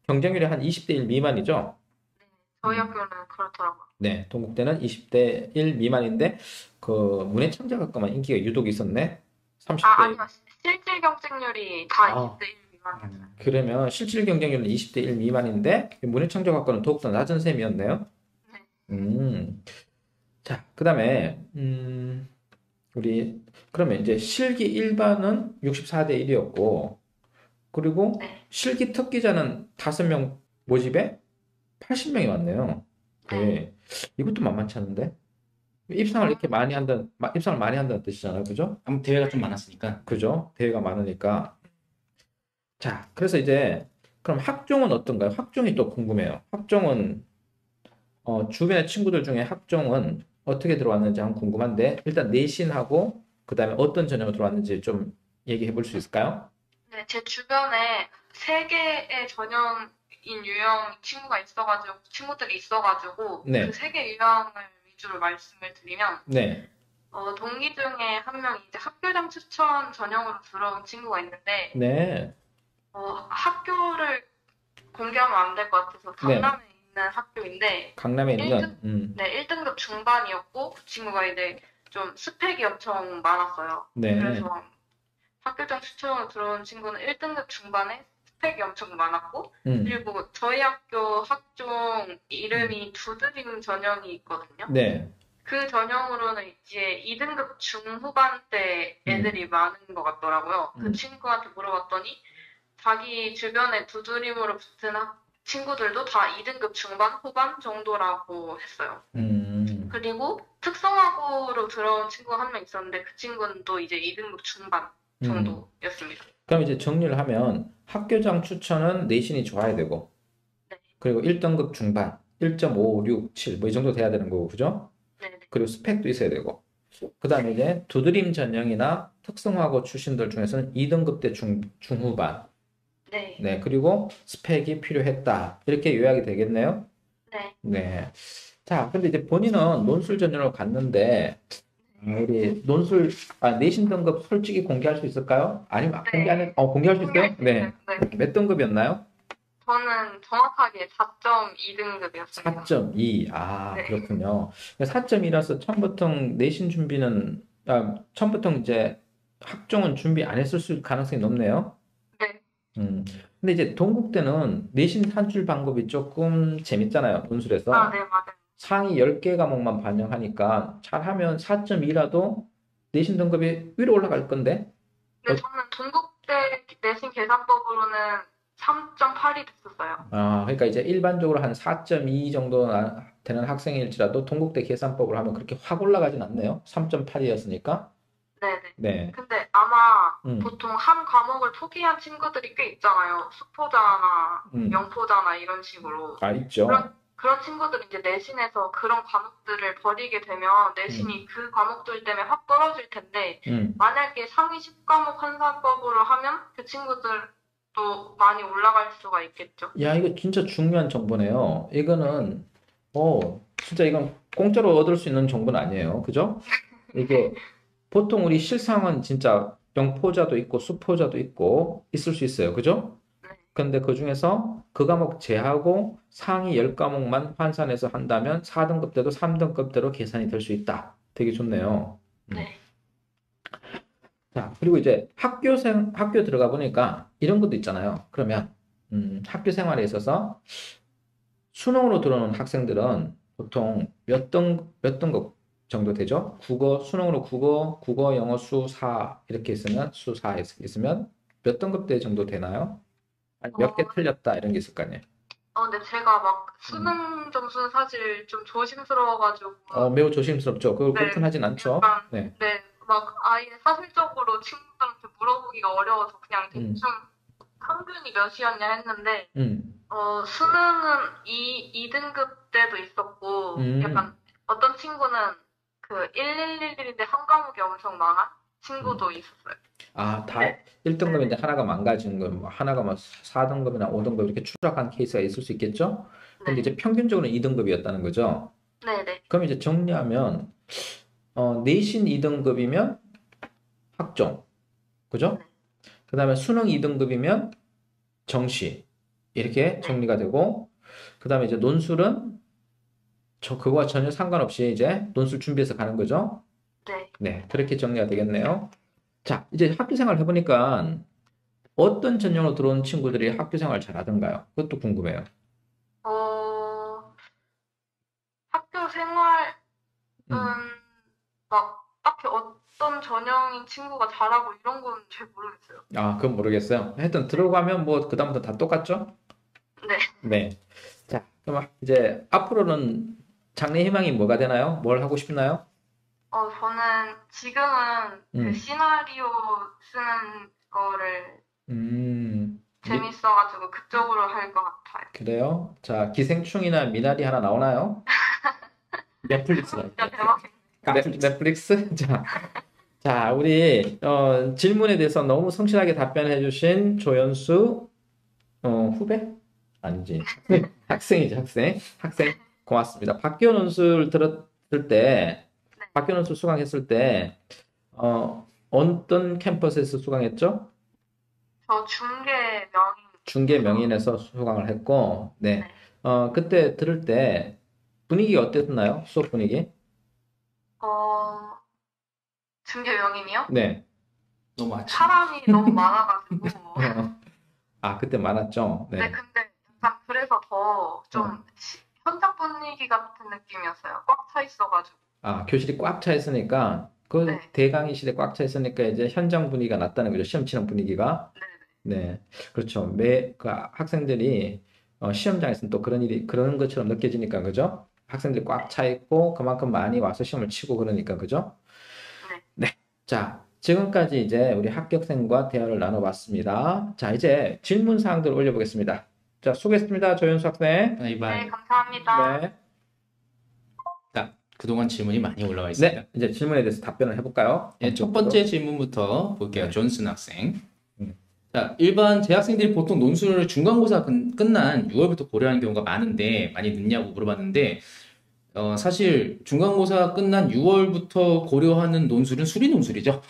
Speaker 2: 경쟁률이 한 20대 1 미만이죠.
Speaker 3: 네, 저희 학교는 그렇더라고요.
Speaker 2: 네, 동국대는 20대 1 미만인데 그 문해창작학과만 인기가 유독 있었네. 30대 1.
Speaker 3: 아니요. 실질 경쟁률이 다 20대 1 미만이었어요.
Speaker 2: 그러면 실질 경쟁률은 20대 1 미만인데 문해창작학과는 더욱더 낮은 셈이었네요.
Speaker 3: 네.
Speaker 2: 자, 그다음에 우리 그러면 이제 실기 일반은 64대 1이었고 그리고
Speaker 3: 네.
Speaker 2: 실기 특기자는 5명 모집에 80명이 왔네요. 네. 이것도 만만치 않은데? 입상을 많이 한다는 뜻이잖아요. 그죠?
Speaker 1: 아무 대회가 좀 많았으니까.
Speaker 2: 그죠? 대회가 많으니까. 자, 그래서 이제 그럼 학종은 어떤가요? 학종이 또 궁금해요. 학종은 주변의 친구들 중에 학종은 어떻게 들어왔는지 한번 궁금한데 일단 내신하고 그 다음에 어떤 전형으로 들어왔는지 좀 얘기해 볼 수 있을까요?
Speaker 3: 네, 제 주변에 3개의 전형인 유형 친구들이 있어가지고
Speaker 2: 네.
Speaker 3: 그 3개 유형을 위주로 말씀을 드리면
Speaker 2: 네.
Speaker 3: 동기 중에 한 명이 이제 학교장 추천 전형으로 들어온 친구가 있는데
Speaker 2: 네.
Speaker 3: 학교를 공개하면 안 될 것 같아서 강남에 있는 학교인데
Speaker 2: 강남에 있는
Speaker 3: 네, 1등급 중반이었고 그 친구가 이제 좀 스펙이 엄청 많았어요.
Speaker 2: 네.
Speaker 3: 그래서 학교장 추천으로 들어온 친구는 1등급 중반에 스펙이 엄청 많았고,
Speaker 2: 음.
Speaker 3: 그리고 저희 학교 학종 이름이 두드림 전형이 있거든요.
Speaker 2: 네.
Speaker 3: 그 전형으로는 이제 2등급 중후반 때 애들이 많은 것 같더라고요. 그 친구한테 물어봤더니 자기 주변에 두드림으로 붙은 친구들도 다 2등급 중반, 후반 정도라고 했어요. 그리고 특성화고로 들어온 친구가 한 명 있었는데 그 친구는 또 이제 2등급 중반 정도였습니다.
Speaker 2: 그럼 이제 정리를 하면 학교장 추천은 내신이 좋아야 되고,
Speaker 3: 네.
Speaker 2: 그리고 1등급 중반, 1.5, 6, 7, 뭐 이 정도 돼야 되는 거고, 그죠?
Speaker 3: 네네.
Speaker 2: 그리고 스펙도 있어야 되고. 그 다음에 이제 두드림 전형이나 특성화고 출신들 중에서는 2등급 대 중후반.
Speaker 3: 네.
Speaker 2: 네, 그리고 스펙이 필요했다. 이렇게 요약이 되겠네요.
Speaker 3: 네.
Speaker 2: 네. 자, 근데 이제 본인은 논술 전형을 갔는데, 우리 논술, 내신 등급 솔직히 공개할 수 있을까요? 아니면
Speaker 3: 네.
Speaker 2: 공개할 수 있어요?
Speaker 3: 공개할 수
Speaker 2: 네.
Speaker 3: 있어요. 네.
Speaker 2: 몇 등급이었나요?
Speaker 3: 저는 정확하게 4.2등급이었습니다.
Speaker 2: 4.2.
Speaker 3: 네.
Speaker 2: 그렇군요. 4.2라서 처음부터 내신 준비는, 처음부터 이제 학종은 준비 안 했을 가능성이 높네요.
Speaker 3: 네.
Speaker 2: 근데 이제 동국대는 내신 산출 방법이 조금 재밌잖아요. 논술에서.
Speaker 3: 네, 맞아요.
Speaker 2: 상위 10개 과목만 반영하니까 잘하면 4.2라도 내신 등급이 위로 올라갈 건데.
Speaker 3: 근데 저는 동국대 내신 계산법으로는 3.8이 됐었어요.
Speaker 2: 그러니까 이제 일반적으로 한 4.2 정도 되는 학생일지라도 동국대 계산법을 하면 그렇게 확 올라가진 않네요. 3.8이었으니까.
Speaker 3: 네네.
Speaker 2: 네.
Speaker 3: 근데 아마 보통 한 과목을 포기한 친구들이 꽤 있잖아요. 수포자나 영포자나 이런 식으로.
Speaker 2: 있죠.
Speaker 3: 그런 친구들이 이제 내신에서 그런 과목들을 버리게 되면 내신이 그 과목들 때문에 확 떨어질 텐데 만약에 상위 10과목 환산법으로 하면 그 친구들도 많이 올라갈 수가 있겠죠.
Speaker 2: 야, 이거 진짜 중요한 정보네요. 이거는 진짜 이건 공짜로 얻을 수 있는 정보는 아니에요. 그죠? 이게 보통 우리 실상은 진짜 영포자도 있고 수포자도 있고 있을 수 있어요. 그죠? 근데 그 중에서 그 과목 제하고 상위 10과목만 환산해서 한다면 4등급 때도 3등급 대로 계산이 될 수 있다. 되게 좋네요.
Speaker 3: 네.
Speaker 2: 자, 그리고 이제 학교 들어가 보니까 이런 것도 있잖아요. 그러면 학교 생활에 있어서 수능으로 들어오는 학생들은 보통 몇 등급 정도 되죠? 수능으로 국어, 영어, 수, 사 이렇게 있으면 수, 사 있으면 몇 등급대 정도 되나요? 아니, 몇 개 틀렸다 이런 게 있을 거 아니에요?
Speaker 3: 근데 제가 막 수능 점수는 사실 좀 조심스러워가지고.
Speaker 2: 매우 조심스럽죠. 그렇긴 하진 않죠.
Speaker 3: 약간,
Speaker 2: 네.
Speaker 3: 막 아예 사실적으로 친구들한테 물어보기가 어려워서 그냥 대충 평균이 몇이었냐 했는데, 수능은 2등급 때도 있었고, 약간 어떤 친구는 그 1111인데 한 과목이 엄청 망한 친구도 있었어요.
Speaker 2: 다 1등급인데 하나가 망가진 거, 하나가 뭐 4등급이나 5등급 이렇게 추락한 케이스가 있을 수 있겠죠? 근데 이제 평균적으로는 2등급이었다는 거죠?
Speaker 3: 네네.
Speaker 2: 그럼 이제 정리하면, 내신 2등급이면 학종, 그죠? 그 다음에 수능 2등급이면 정시, 이렇게 정리가 되고, 그 다음에 이제 논술은 그거와 전혀 상관없이 이제 논술 준비해서 가는 거죠? 네, 그렇게 정리가 되겠네요. 자, 이제 학교 생활 해보니까 어떤 전형으로 들어온 친구들이 학교 생활 잘하던가요? 그것도 궁금해요.
Speaker 3: 학교 생활은 막 딱히 어떤 전형인 친구가 잘하고 이런 건 잘 모르겠어요.
Speaker 2: 그건 모르겠어요. 하여튼 들어가면 뭐 그다음부터 다 똑같죠?
Speaker 3: 네.
Speaker 2: 네. 자, 그럼 이제 앞으로는 장래 희망이 뭐가 되나요? 뭘 하고 싶나요?
Speaker 3: 저는 지금은 그 시나리오 쓰는 거를 재밌어가지고 그쪽으로 할 것 같아요.
Speaker 2: 그래요? 자, 기생충이나 미나리 하나 나오나요? 넷플릭스가
Speaker 3: 진짜 대박이네.
Speaker 2: 넷플릭스? 자, 우리 질문에 대해서 너무 성실하게 답변해 주신 조연수 후배? 아니지. 학생이죠, 학생. 고맙습니다. 박기호 논술 들었을 때, 박기호 논술 수강했을 때, 어떤 캠퍼스에서 수강했죠?
Speaker 3: 저
Speaker 2: 중계 명인에서 수강을 했고, 네. 그때 들을 때 분위기 어땠나요? 수업 분위기?
Speaker 3: 중계 명인이요?
Speaker 2: 네.
Speaker 1: 너무 아침.
Speaker 3: 사람이 너무 많아가지고
Speaker 2: 아, 그때 많았죠?
Speaker 3: 네,
Speaker 2: 네.
Speaker 3: 근데 약간 그래서 더 좀 현장 분위기 같은 느낌이었어요. 꽉 차 있어가지고.
Speaker 2: 아, 교실이 꽉 차 있으니까, 그
Speaker 3: 네,
Speaker 2: 대강의실에 꽉 차 있으니까 이제 현장 분위기가 났다는 거죠. 시험 치는 분위기가.
Speaker 3: 네,
Speaker 2: 네. 그렇죠. 그 학생들이 시험장에서는 또 그런 일이, 그런 것처럼 느껴지니까, 그죠? 학생들이 꽉 차 있고, 그만큼 많이 와서 시험을 치고 그러니까, 그죠?
Speaker 3: 네.
Speaker 2: 네. 자, 지금까지 이제 우리 합격생과 대화를 나눠봤습니다. 자, 이제 질문 사항들을 올려보겠습니다. 자, 수고했습니다. 조현수 학생.
Speaker 3: 네,
Speaker 1: 이반
Speaker 3: 감사합니다.
Speaker 2: 네.
Speaker 1: 딱 그동안 질문이 많이 올라와 있습니다.
Speaker 2: 네. 이제 질문에 대해서 답변을 해볼까요?
Speaker 1: 예, 첫 번째 질문부터 볼게요.
Speaker 2: 네.
Speaker 1: 존슨 학생.
Speaker 2: 음.
Speaker 1: 자, 일반 재학생들이 보통 논술을 중간고사 끝난 6월부터 고려하는 경우가 많은데 많이 늦냐고 물어봤는데 사실 중간고사 끝난 6월부터 고려하는 논술은 수리 논술이죠.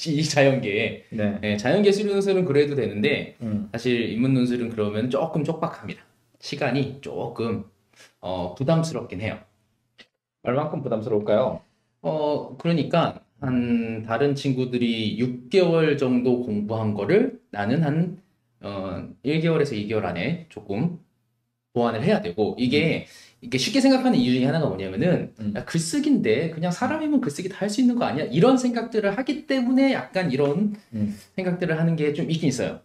Speaker 1: 이 자연계에.
Speaker 2: 네.
Speaker 1: 예, 자연계 수리 논술은 그래도 되는데
Speaker 2: 음.
Speaker 1: 사실 인문 논술은 그러면 조금 촉박합니다. 시간이 조금 부담스럽긴 해요.
Speaker 2: 얼만큼 부담스러울까요?
Speaker 1: 그러니까 다른 친구들이 6개월 정도 공부한 거를 나는 한 1개월에서 2개월 안에 조금 보완을 해야 되고 이게 쉽게 생각하는 이유 중에 하나가 뭐냐면은 야, 글쓰기인데 그냥 사람이면 글쓰기 다 할 수 있는 거 아니야? 이런 생각들을 하기 때문에 약간 이런 생각들을 하는 게 좀 있긴 있어요.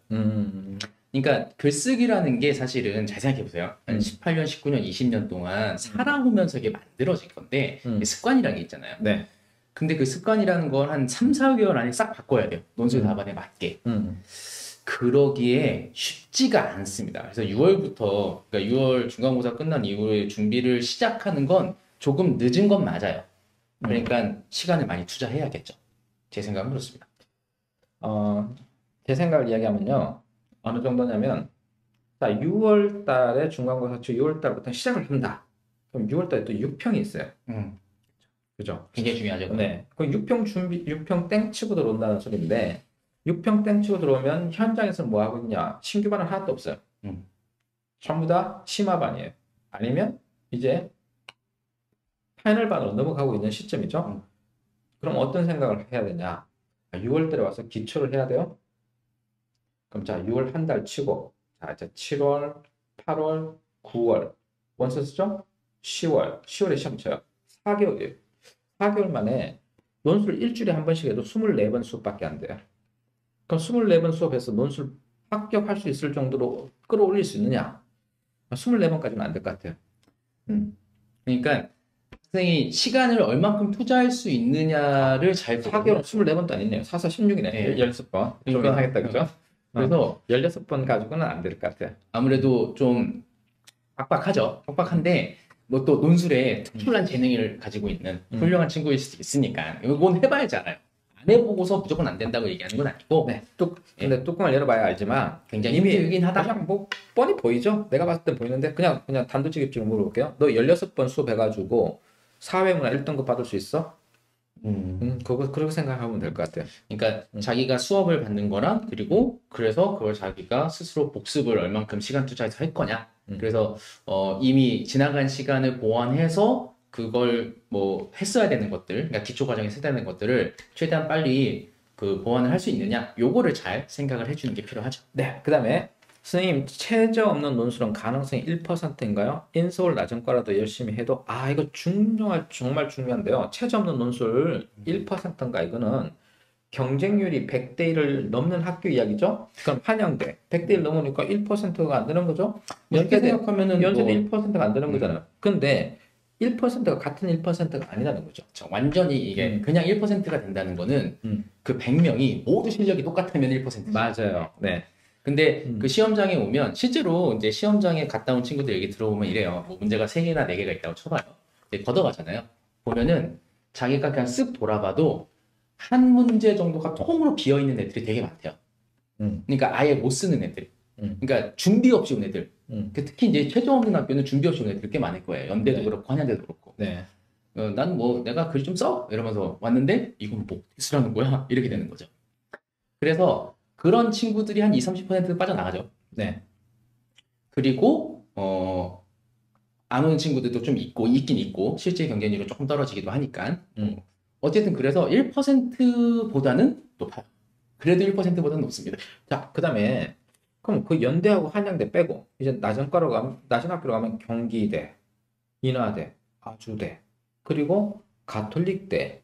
Speaker 1: 그러니까 글쓰기라는 게 사실은 잘 생각해 보세요. 한 18년, 19년, 20년 동안 살아오면서 이게 만들어진 건데 이게 습관이라는 게 있잖아요.
Speaker 2: 네.
Speaker 1: 근데 그 습관이라는 걸 한 3, 4개월 안에 싹 바꿔야 돼요. 논술 답안에 맞게. 그러기에 쉽지가 않습니다. 그래서 6월부터, 그러니까 6월 중간고사 끝난 이후에 준비를 시작하는 건 조금 늦은 건 맞아요. 그러니까 시간을 많이 투자해야겠죠. 제 생각은 그렇습니다.
Speaker 2: 제 생각을 이야기하면요. 어느 정도냐면, 자, 6월 달에 중간고사 초 6월 달부터 시작을 한다. 그럼 6월 달에 또 6평이 있어요. 그죠?
Speaker 1: 굉장히 중요하죠.
Speaker 2: 네. 그 6평 땡 치고 들어온다는 소리인데, 6평 땡 치고 들어오면 현장에서는 뭐 하고 있냐? 신규반은 하나도 없어요. 전부 다 심화반이에요. 아니면 이제 파이널반으로 넘어가고 있는 시점이죠. 그럼 어떤 생각을 해야 되냐? 6월 달에 와서 기초를 해야 돼요. 그럼 자, 6월 한 달 치고, 자, 이제 7월, 8월, 9월, 원서 쓰죠? 10월에 시험 쳐요. 4개월이에요. 4개월 만에 논술 일주일에 한 번씩 해도 24번 수업밖에 안 돼요. 그럼 24번 수업해서 논술 합격할 수 있을 정도로 끌어올릴 수 있느냐? 24번까지는 안 될 것 같아요.
Speaker 1: 그러니까 학생이 시간을 얼만큼 투자할 수 있느냐를 잘
Speaker 2: 4개월 24번도 아니네요. 4, 4, 16이네.
Speaker 1: 네.
Speaker 2: 16번. 좀
Speaker 1: 그러니까,
Speaker 2: 하겠다, 그죠?
Speaker 1: 그래서
Speaker 2: 16번 가지고는 안 될 것 같아요.
Speaker 1: 아무래도 좀 빡빡하죠. 빡빡한데 뭐 또 논술에 특출난 재능을 가지고 있는 훌륭한 친구일 수도 있으니까 이건 해봐야지 알아요. 안 해보고서 무조건 안 된다고 얘기하는 건 아니고
Speaker 2: 네. 근데 뚜껑을 열어봐야 알지만
Speaker 1: 굉장히
Speaker 2: 이미
Speaker 1: 힘들긴 하다.
Speaker 2: 그냥 뭐 뻔히 보이죠? 내가 봤을 땐 보이는데 그냥 단도직입적으로 물어볼게요. 너 16번 수업해가지고 사회문화 1등급 받을 수 있어? 그렇게 생각하면 될 것 같아요.
Speaker 1: 그러니까 자기가 수업을 받는 거랑 그리고 그래서 그걸 자기가 스스로 복습을 얼만큼 시간 투자해서 할 거냐. 그래서 이미 지나간 시간을 보완해서 그걸 뭐 했어야 되는 것들, 그러니까 기초 과정에 써야 되는 것들을 최대한 빨리 그 보완을 할 수 있느냐, 요거를 잘 생각을 해주는 게 필요하죠.
Speaker 2: 네, 그 다음에 선생님 최저 없는 논술은 가능성이 1%인가요? 인서울 낮은 거라도 열심히 해도 이거 정말 중요한데요. 최저 없는 논술 1%인가 이거는 경쟁률이 100대 1을 넘는 학교 이야기죠? 그럼 한양대 100대 1 넘으니까 1%가 안 되는 거죠?
Speaker 1: 이렇게 생각하면은
Speaker 2: 연세대 1%가 안 되는 거잖아요. 근데 1%가 같은 1%가 아니라는 거죠.
Speaker 1: 완전히 이게 그냥 1%가 된다는 거는 그 100명이 모두 실력이 똑같으면 1%죠.
Speaker 2: 맞아요. 네.
Speaker 1: 근데 그 시험장에 오면 실제로 이제 시험장에 갔다 온 친구들 얘기 들어보면 이래요. 뭐 문제가 3개나 4개가 있다고 쳐봐요. 근데 걷어가잖아요. 보면은 자기가 그냥 쓱 돌아봐도 한 문제 정도가 통으로 비어있는 애들이 되게 많대요. 그러니까 아예 못 쓰는 애들. 그러니까 준비 없이 온 애들. 특히 이제 최저 없는 학교는 준비 없이 온 애들 꽤 많을 거예요. 연대도
Speaker 2: 네.
Speaker 1: 그렇고 한양대도 그렇고.
Speaker 2: 네.
Speaker 1: 난 뭐 내가 글 좀 써? 이러면서 왔는데 이건 뭐 어떻게 쓰라는 거야? 이렇게 되는 거죠. 그래서 그런 친구들이 한 20-30% 빠져나가죠.
Speaker 2: 네.
Speaker 1: 그리고 안 오는 친구들도 좀 있긴 있고 실제 경쟁률은 조금 떨어지기도 하니까 어쨌든 그래서 1%보다는 높아요. 그래도 1%보다는 높습니다.
Speaker 2: 자, 그 다음에 그럼 그 연대하고 한양대 빼고 이제 낮은 학교로 가면 경기대, 인하대, 아주대, 그리고 가톨릭대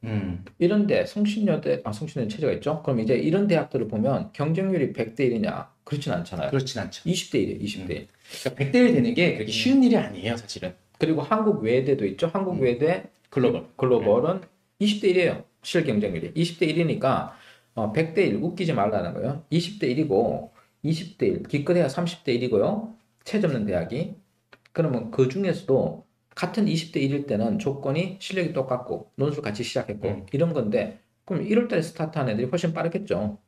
Speaker 2: 이런데 성신여대 체제가 있죠. 그럼 이제 이런 대학들을 보면 경쟁률이 100대 1이냐? 그렇진 않잖아요.
Speaker 1: 그렇진 않죠.
Speaker 2: 20대 1이에요. 20대 1.
Speaker 1: 그러니까 100대 1 되는 게 그렇게 쉬운 일이 아니에요, 사실은.
Speaker 2: 그리고 한국 외대도 있죠. 한국 외대
Speaker 1: 글로벌은
Speaker 2: 20대 1이에요. 실 경쟁률이 20대 1이니까 100대 1 웃기지 말라는 거예요. 20대 1이고 20대 1 기껏해야 30대 1이고요. 채 없는 대학이. 그러면 그 중에서도 같은 20대 1일 때는 조건이 실력이 똑같고 논술 같이 시작했고 이런 건데 그럼 1월 달에 스타트한 애들이 훨씬 빠르겠죠.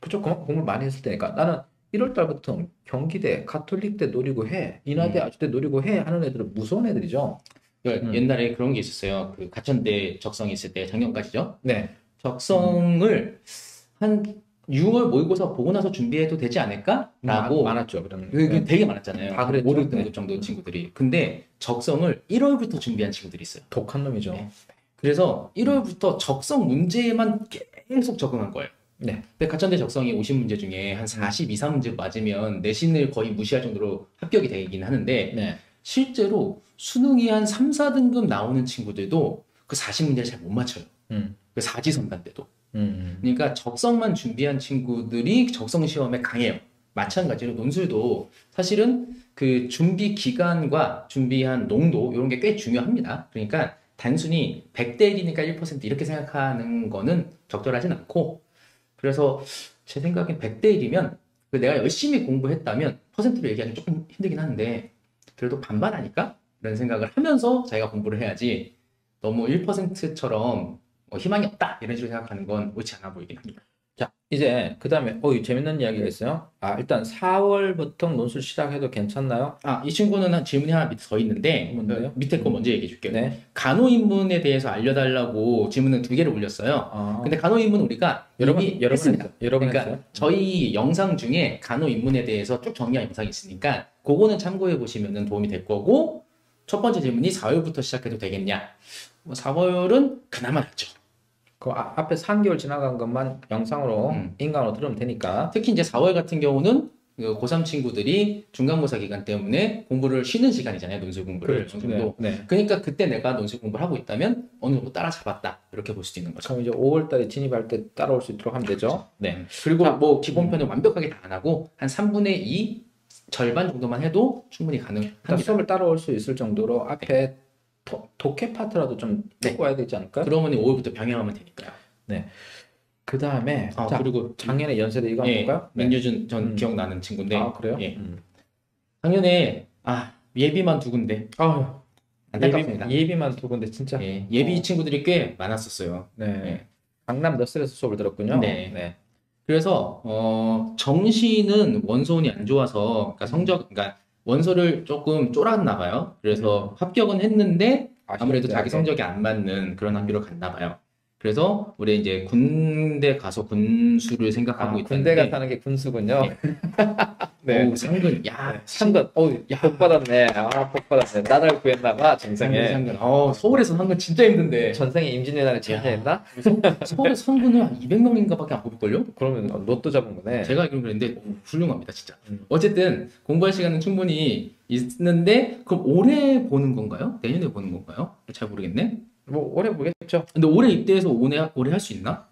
Speaker 2: 그쪽 그만큼 공부를 많이 했을 테니까 나는 1월 달부터 경기대, 가톨릭대 노리고 해, 인하대, 아주대 노리고 해 하는 애들은 무서운 애들이죠.
Speaker 1: 옛날에 그런 게 있었어요. 그 가천대 적성이 있을 때 작년까지죠.
Speaker 2: 네.
Speaker 1: 적성을 한 6월 모의고사 보고 나서 준비해도 되지 않을까라고
Speaker 2: 많았죠. 그런
Speaker 1: 그 되게 많았잖아요.
Speaker 2: 다 그랬죠.
Speaker 1: 5, 6등급 정도 친구들이. 근데 적성을 1월부터 준비한 친구들이 있어요.
Speaker 2: 독한 놈이죠.
Speaker 1: 네. 그래서 1월부터 적성 문제만 계속 적응한 거예요.
Speaker 2: 네.
Speaker 1: 근데 가천대 적성이 50문제 중에 한 42, 3문제 맞으면 내신을 거의 무시할 정도로 합격이 되긴 하는데
Speaker 2: 네.
Speaker 1: 실제로 수능이 한 3, 4등급 나오는 친구들도 그 40문제를 잘 못 맞춰요. 그 사지선단 때도. 그러니까 적성만 준비한 친구들이 적성 시험에 강해요. 마찬가지로 논술도 사실은 그 준비 기간과 준비한 농도 이런 게 꽤 중요합니다. 그러니까 단순히 100대 1이니까 1% 이렇게 생각하는 거는 적절하진 않고 그래서 제 생각엔 100대 1이면 내가 열심히 공부했다면 퍼센트로 얘기하기 조금 힘들긴 한데 그래도 반반 아닐까? 라는 생각을 하면서 자기가 공부를 해야지 너무 1%처럼 희망이 없다 이런 식으로 생각하는 건 옳지 않아 보이긴 합니다.
Speaker 2: 자, 이제 그 다음에 재밌는 이야기가 있어요. 일단 4월부터 논술 시작해도 괜찮나요?
Speaker 1: 이 친구는 질문이 하나 밑에 더 있는데
Speaker 2: 뭔데요?
Speaker 1: 밑에 거 먼저 얘기해 줄게요.
Speaker 2: 네.
Speaker 1: 간호인문에 대해서 알려달라고 질문을 2개를 올렸어요. 근데 간호인문 우리가
Speaker 2: 여러 번
Speaker 1: 했습니다.
Speaker 2: 그러니까
Speaker 1: 했어요. 저희 영상 중에 간호인문에 대해서 쭉 정리한 영상이 있으니까 그거는 참고해 보시면 도움이 될 거고 첫 번째 질문이 4월부터 시작해도 되겠냐? 4월은 그나마 낫죠.
Speaker 2: 그 앞에 3개월 지나간 것만 영상으로 인강으로 들으면 되니까.
Speaker 1: 특히 이제 4월 같은 경우는 그 고3 친구들이 중간고사 기간 때문에 공부를 쉬는 시간이잖아요. 논술 공부를.
Speaker 2: 그렇죠.
Speaker 1: 어느 정도.
Speaker 2: 네.
Speaker 1: 그러니까 그때 내가 논술 공부를 하고 있다면 어느 정도 따라잡았다. 이렇게 볼 수도 있는 거죠.
Speaker 2: 그럼 이제 5월 달에 진입할 때 따라올 수 있도록 하면 되죠.
Speaker 1: 네. 그리고 뭐 기본편은 완벽하게 다 안 하고 한 3분의 2 절반 정도만 해도 충분히 가능합니다.
Speaker 2: 수업을 따라올 수 있을 정도로 앞에 독해 파트라도 좀 듣고 와야 되지 않을까요?
Speaker 1: 그러면 5월부터 병행하면 되니까요.
Speaker 2: 네. 그 다음에
Speaker 1: 그리고
Speaker 2: 작년에 연세대 이거 한번 볼까요?
Speaker 1: 민유준 전 기억나는 친구인데
Speaker 2: 그래요?
Speaker 1: 예. 작년에 예비만 2군데 안타깝습니다.
Speaker 2: 예비만 2군데 진짜
Speaker 1: 예비 친구들이 꽤 많았었어요.
Speaker 2: 네.
Speaker 1: 예.
Speaker 2: 강남 너스에서 수업을 들었군요.
Speaker 1: 네. 그래서 정시는 원서운이 안 좋아서 그러니까 원서를 조금 쫄았나 봐요. 그래서 합격은 했는데 아무래도 자기 성적이 안 맞는 그런 학교로 갔나 봐요. 그래서 우리 이제 군대 가서 군수를 생각하고 있다는데
Speaker 2: 군대 가서 하는 게 군수군요.
Speaker 1: 네. 상근.
Speaker 2: 상근. 복 받았네. 복 받았네. 나를 구했나 봐. 전생에.
Speaker 1: 상근. 서울에서 상근 진짜 힘든데.
Speaker 2: 전생에 임진왜란에 참여했나?
Speaker 1: 서울에 상근을 한 200명인가 밖에 안 뽑을걸요?
Speaker 2: 그러면 로또 잡은 거네.
Speaker 1: 제가 알기로는 그랬는데 훌륭합니다, 진짜. 어쨌든 공부할 시간은 충분히 있는데 그럼 올해 보는 건가요? 내년에 보는 건가요? 잘 모르겠네.
Speaker 2: 뭐 올해 보겠죠.
Speaker 1: 근데 올해 입대해서 올해 할 수 있나?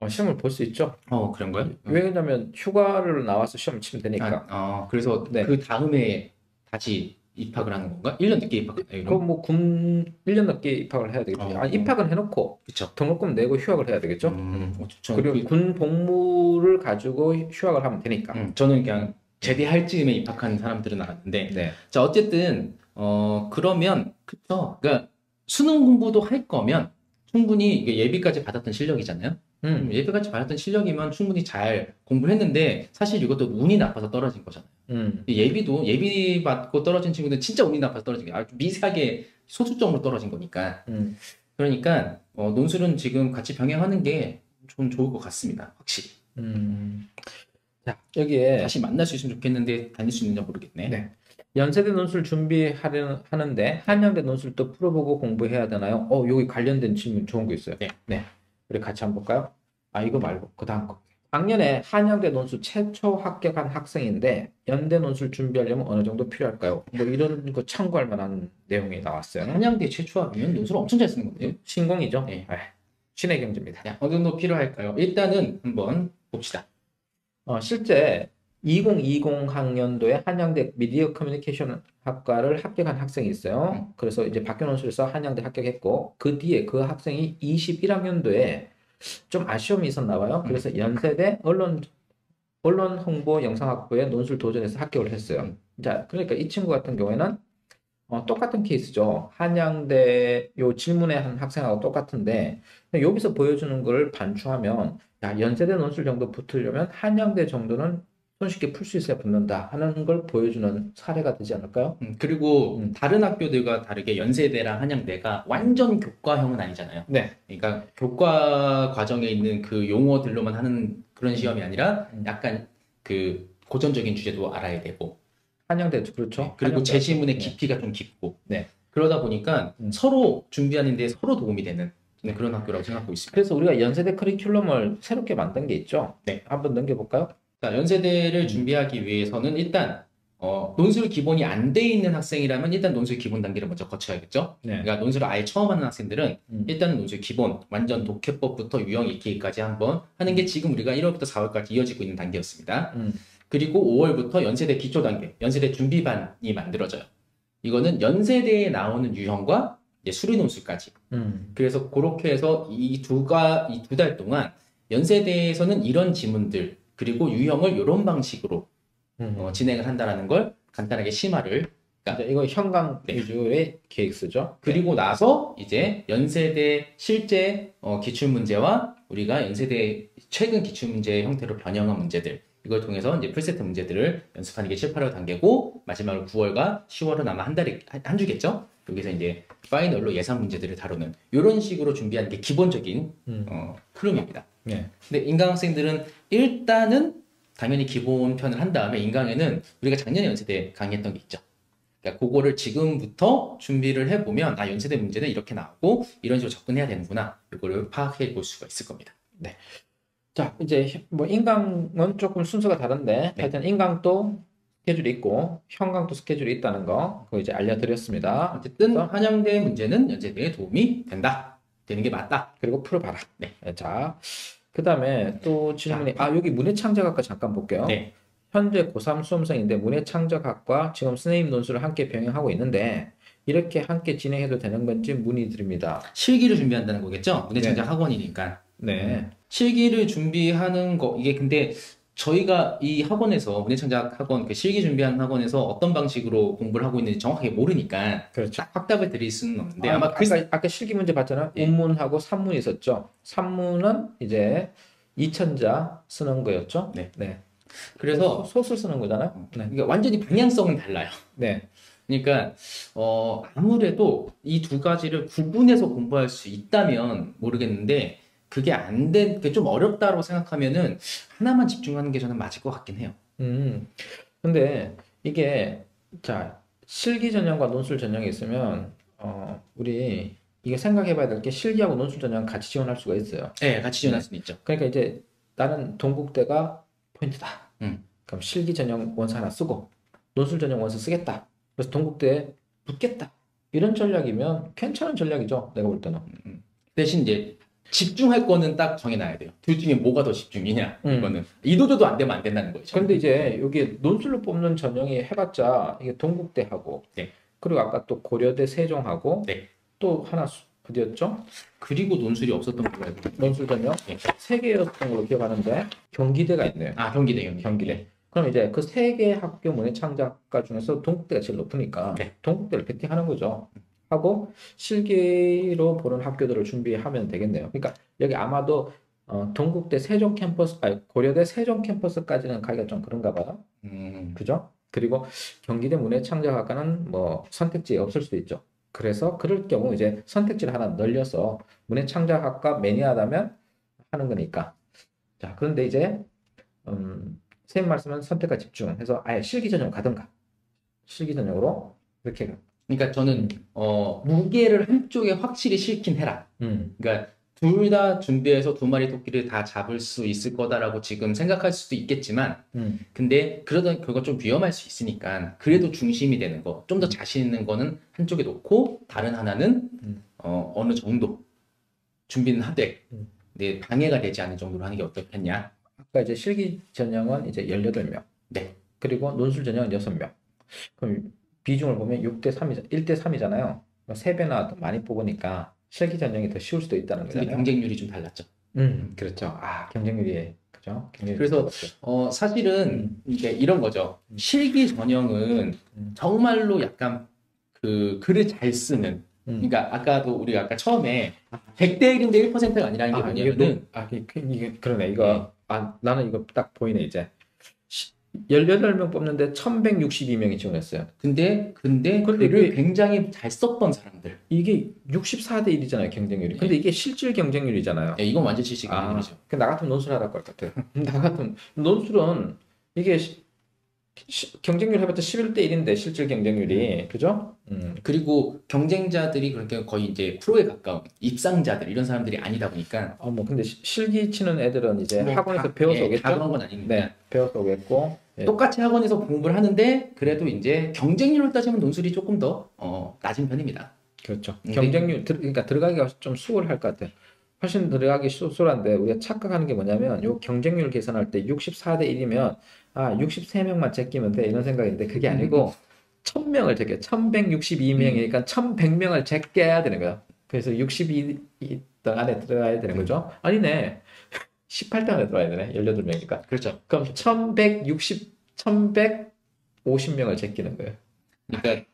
Speaker 2: 시험을 볼 수 있죠.
Speaker 1: 그런 거요?
Speaker 2: 왜냐면 휴가를 나와서 시험을 치면 되니까.
Speaker 1: 그래서 그 다음에 다시 입학을 하는 건가? 1년 늦게 입학하나요?
Speaker 2: 그럼 뭐 1년 늦게 입학을 해야 되겠죠. 입학은 해놓고
Speaker 1: 그쵸.
Speaker 2: 등록금 내고 휴학을 해야 되겠죠. 그리고 군 복무를 가지고 휴학을 하면 되니까.
Speaker 1: 저는 그냥 제대할 즈음에 입학한 사람들은 알았는데 자 어쨌든 그러면 그쵸. 그러니까 수능 공부도 할 거면 충분히 이게 예비까지 받았던 실력이잖아요. 예비까지 받았던 실력이면 충분히 잘 공부를 했는데 사실 이것도 운이 나빠서 떨어진 거잖아요. 예비 받고 떨어진 친구들은 진짜 운이 나빠서 떨어진 게 아주 미세하게 소수점으로 떨어진 거니까. 그러니까 논술은 지금 같이 병행하는 게 좀 좋을 것 같습니다. 확실히.
Speaker 2: 자, 여기에
Speaker 1: 다시 만날 수 있으면 좋겠는데 다닐 수 있는지 모르겠네.
Speaker 2: 네. 연세대 논술 준비하는데 한양대 논술 또 풀어보고 공부해야 되나요? 여기 관련된 질문 좋은 거 있어요.
Speaker 1: 네.
Speaker 2: 우리 같이 한번 볼까요? 이거 말고 그 다음 거. 작년에 한양대 논술 최초 합격한 학생인데 연대 논술 준비하려면 어느 정도 필요할까요? 뭐 이런 거 참고할 만한 내용이 나왔어요.
Speaker 1: 한양대 최초하면 논술을 엄청 잘 쓰는 건데요.
Speaker 2: 신공이죠.
Speaker 1: 네.
Speaker 2: 신의 경지입니다.
Speaker 1: 자, 어느 정도 필요할까요? 일단은 한번 봅시다.
Speaker 2: 실제 2020 학년도에 한양대 미디어 커뮤니케이션 학과를 합격한 학생이 있어요. 그래서 이제 박교 논술에서 한양대 합격했고 그 뒤에 그 학생이 21학년도에 좀 아쉬움이 있었나 봐요. 그래서 연세대 언론 홍보 영상학부에 논술 도전해서 합격을 했어요. 자, 그러니까 이 친구 같은 경우에는 똑같은 케이스죠. 한양대 요 질문에 한 학생하고 똑같은데 여기서 보여주는 걸 반추하면 야, 연세대 논술 정도 붙으려면 한양대 정도는 손쉽게 풀 수 있어야 붙는다 하는 걸 보여주는 사례가 되지 않을까요?
Speaker 1: 그리고 다른 학교들과 다르게 연세대랑 한양대가 완전 교과형은 아니잖아요.
Speaker 2: 네.
Speaker 1: 그러니까 교과 과정에 있는 그 용어들로만 하는 그런 시험이 아니라 약간 그 고전적인 주제도 알아야 되고.
Speaker 2: 한양대 그렇죠.
Speaker 1: 네. 그리고
Speaker 2: 한양대.
Speaker 1: 제시문의
Speaker 2: 네.
Speaker 1: 깊이가 좀 깊고.
Speaker 2: 네.
Speaker 1: 그러다 보니까 서로 준비하는 데 서로 도움이 되는 그런 학교라고 생각하고 있습니다.
Speaker 2: 그래서 우리가 연세대 커리큘럼을 새롭게 만든 게 있죠.
Speaker 1: 네.
Speaker 2: 한번 넘겨볼까요?
Speaker 1: 자, 연세대를 준비하기 위해서는 일단 논술 기본이 안 돼 있는 학생이라면 일단 논술 기본 단계를 먼저 거쳐야겠죠.
Speaker 2: 네.
Speaker 1: 그러니까 논술을 아예 처음 하는 학생들은 일단은 논술 기본, 완전 독해법부터 유형 읽기까지 한번 하는 게 지금 우리가 1월부터 4월까지 이어지고 있는 단계였습니다. 그리고 5월부터 연세대 기초 단계, 연세대 준비반이 만들어져요. 이거는 연세대에 나오는 유형과 이제 수리 논술까지. 그래서 그렇게 해서 이 두 달 동안 연세대에서는 이런 지문들 그리고 유형을 이런 방식으로 진행을 한다라는 걸 간단하게 심화를.
Speaker 2: 그러니까 이거 현강
Speaker 1: 네.
Speaker 2: 위주의 계획서죠.
Speaker 1: 그리고 나서 이제 연세대 실제 기출문제와 우리가 연세대 최근 기출문제 형태로 변형한 문제들 이걸 통해서 이제 풀세트 문제들을 연습하는 게 7, 8월 단계고 마지막으로 9월과 10월은 아마 한 주겠죠. 여기서 이제 파이널로 예상 문제들을 다루는 이런 식으로 준비하는 게 기본적인 흐름입니다.
Speaker 2: 네.
Speaker 1: 근데 인강 학생들은 일단은 당연히 기본 편을 한 다음에 인강에는 우리가 작년에 연세대 강의했던 게 있죠. 그러니까 그거를 지금부터 준비를 해보면 아 연세대 문제는 이렇게 나오고 이런 식으로 접근해야 되는구나 이거를 파악해 볼 수가 있을 겁니다.
Speaker 2: 네. 자 이제 뭐 인강은 조금 순서가 다른데
Speaker 1: 네.
Speaker 2: 하여튼 인강도 스케줄이 있고 현강도 스케줄이 있다는 거 그거 이제 알려드렸습니다.
Speaker 1: 어쨌든 한양대 문제는 연세대에 도움이 된다. 되는 게 맞다.
Speaker 2: 그리고 풀어봐라.
Speaker 1: 네.
Speaker 2: 자 그다음에 또 질문이 여기 문해창작학과 잠깐 볼게요.
Speaker 1: 네.
Speaker 2: 현재 고3 수험생인데 문해창작학과 지금 선생님 논술을 함께 병행하고 있는데 이렇게 함께 진행해도 되는 건지 문의드립니다.
Speaker 1: 실기를 준비한다는 거겠죠? 문해창작 학원이니까.
Speaker 2: 네.
Speaker 1: 실기를 준비하는 거 이게 근데 저희가 이 학원에서 문해창작 학원 그 실기 준비하는 학원에서 어떤 방식으로 공부를 하고 있는지 정확하게 모르니까
Speaker 2: 그렇죠.
Speaker 1: 딱 확답을 드릴 수는 없는데 아마 그
Speaker 2: 아까 실기 문제 봤잖아요.
Speaker 1: 예.
Speaker 2: 운문하고 산문이 있었죠. 산문은 이제 2천자 쓰는 거였죠.
Speaker 1: 네.
Speaker 2: 네.
Speaker 1: 그래서
Speaker 2: 소설 쓰는 거잖아요. 네.
Speaker 1: 그러니까 완전히 방향성은 달라요.
Speaker 2: 네.
Speaker 1: 그러니까 아무래도 이 두 가지를 구분해서 공부할 수 있다면 모르겠는데 그게 안 된, 그게 좀 어렵다고 생각하면은 하나만 집중하는 게 저는 맞을 것 같긴 해요.
Speaker 2: 근데 이게 자 실기 전형과 논술 전형이 있으면 우리 이게 생각해봐야 될 게 실기하고 논술 전형 같이 지원할 수가 있어요.
Speaker 1: 네, 같이 지원할 수는 있죠.
Speaker 2: 그러니까 이제 나는 동국대가 포인트다. 그럼 실기 전형 원서 하나 쓰고 논술 전형 원서 쓰겠다. 그래서 동국대에 붙겠다. 이런 전략이면 괜찮은 전략이죠. 내가 볼 때는.
Speaker 1: 대신 이제 집중할 거는 딱 정해놔야 돼요. 둘 중에 뭐가 더 집중이냐 이거는 이도저도 안 되면 안 된다는 거죠.
Speaker 2: 그런데 이제 여기 논술로 뽑는 전형이 해봤자 이게 동국대하고
Speaker 1: 네.
Speaker 2: 그리고 아까 또 고려대 세종하고
Speaker 1: 네.
Speaker 2: 또 하나 어디였죠?
Speaker 1: 그리고 논술이 없었던 걸로 알고 있어요.
Speaker 2: 논술 전형
Speaker 1: 네.
Speaker 2: 3개였던 걸로 기억하는데 경기대가 있네요.
Speaker 1: 경기대.
Speaker 2: 경기대. 그럼 이제 그 3개 학교 문해창작과 중에서 동국대가 제일 높으니까
Speaker 1: 네.
Speaker 2: 동국대를 베팅하는 거죠. 하고 실기로 보는 학교들을 준비하면 되겠네요. 그러니까 여기 아마도 동국대 세종 캠퍼스, 고려대 세종 캠퍼스까지는 가기가 좀 그런가 봐요. 그죠? 그리고 경기대 문해창작학과는 뭐 선택지에 없을 수도 있죠. 그래서 그럴 경우 이제 선택지를 하나 늘려서 문해창작학과 매니아라면 하는 거니까. 자, 그런데 이제 선생님 말씀은 선택과 집중해서 아예 실기 전형 가든가 실기 전형으로 이렇게
Speaker 1: 그러니까 저는 무게를 한쪽에 확실히 실긴 해라.
Speaker 2: 음.
Speaker 1: 그러니까 둘 다 준비해서 두 마리 토끼를 다 잡을 수 있을 거다라고 지금 생각할 수도 있겠지만, 근데 그러다 그거 좀 위험할 수 있으니까 그래도 중심이 되는 거, 좀 더 자신 있는 거는 한쪽에 놓고 다른 하나는 어느 정도 준비는 하되 네, 방해가 되지 않을 정도로 하는 게 어떻겠냐.
Speaker 2: 아까 이제 실기 전형은 이제 18명.
Speaker 1: 네.
Speaker 2: 그리고 논술 전형은 6명. 그럼 비중을 보면 6대 3이잖아요. 1대 3이잖아요. 3배나 더 많이 뽑으니까 실기 전형이 더 쉬울 수도 있다는
Speaker 1: 근데
Speaker 2: 거잖아요.
Speaker 1: 경쟁률이 좀 달랐죠.
Speaker 2: 그렇죠. 아, 경쟁률이 그죠? 경쟁률이
Speaker 1: 그래서 사실은 이게 이런 거죠. 실기 전형은 정말로 약간 그 글을 잘 쓰는. 그러니까 아까도 우리가 아까 처음에 100대 1인데 1%가 아니라는 게 뭐냐면은
Speaker 2: 이게 그러네. 이거 나는 이거 딱 보이네 이제. 18명 뽑는데 1162명이 지원했어요.
Speaker 1: 근데 글을 굉장히 잘 썼던 사람들.
Speaker 2: 이게 64대 1이잖아요, 경쟁률이. 근데 이게 실질 경쟁률이잖아요.
Speaker 1: 네, 이건 완전 실질 경쟁률이죠.
Speaker 2: 나 같으면 논술하다 할 것 같아요. 나 같으면 논술은 이게 경쟁률 해봤자 11대 1인데 실질 경쟁률이 그죠?
Speaker 1: 그리고 경쟁자들이 그러니까 거의 이제 프로에 가까운 입상자들 이런 사람들이 아니다 보니까
Speaker 2: 뭐 근데 실기 치는 애들은 이제
Speaker 1: 뭐
Speaker 2: 학원에서 배워서 오겠죠?
Speaker 1: 다 그런 건 아닙니다.
Speaker 2: 네, 배워서 오겠고
Speaker 1: 똑같이 학원에서 공부를 하는데 그래도 이제 경쟁률을 따지면 논술이 조금 더 낮은 편입니다.
Speaker 2: 그렇죠. 경쟁률 그러니까 들어가기가 좀 수월할 것 같아요. 훨씬 들어가기 수월한데 우리가 착각하는 게 뭐냐면 요 경쟁률 계산할 때 64대 1이면 63명만 제끼면 돼 이런 생각인데 그게 아니고 1000명을 제껴 1162명이니까 1100명을 제껴야 되는 거야. 그래서 62등 안에 들어가야 되는 거죠. 아니네. 18등 안에 들어가야 되네. 18명이니까.
Speaker 1: 그렇죠.
Speaker 2: 그럼 1150명을 제끼는 거예요.
Speaker 1: 그러니까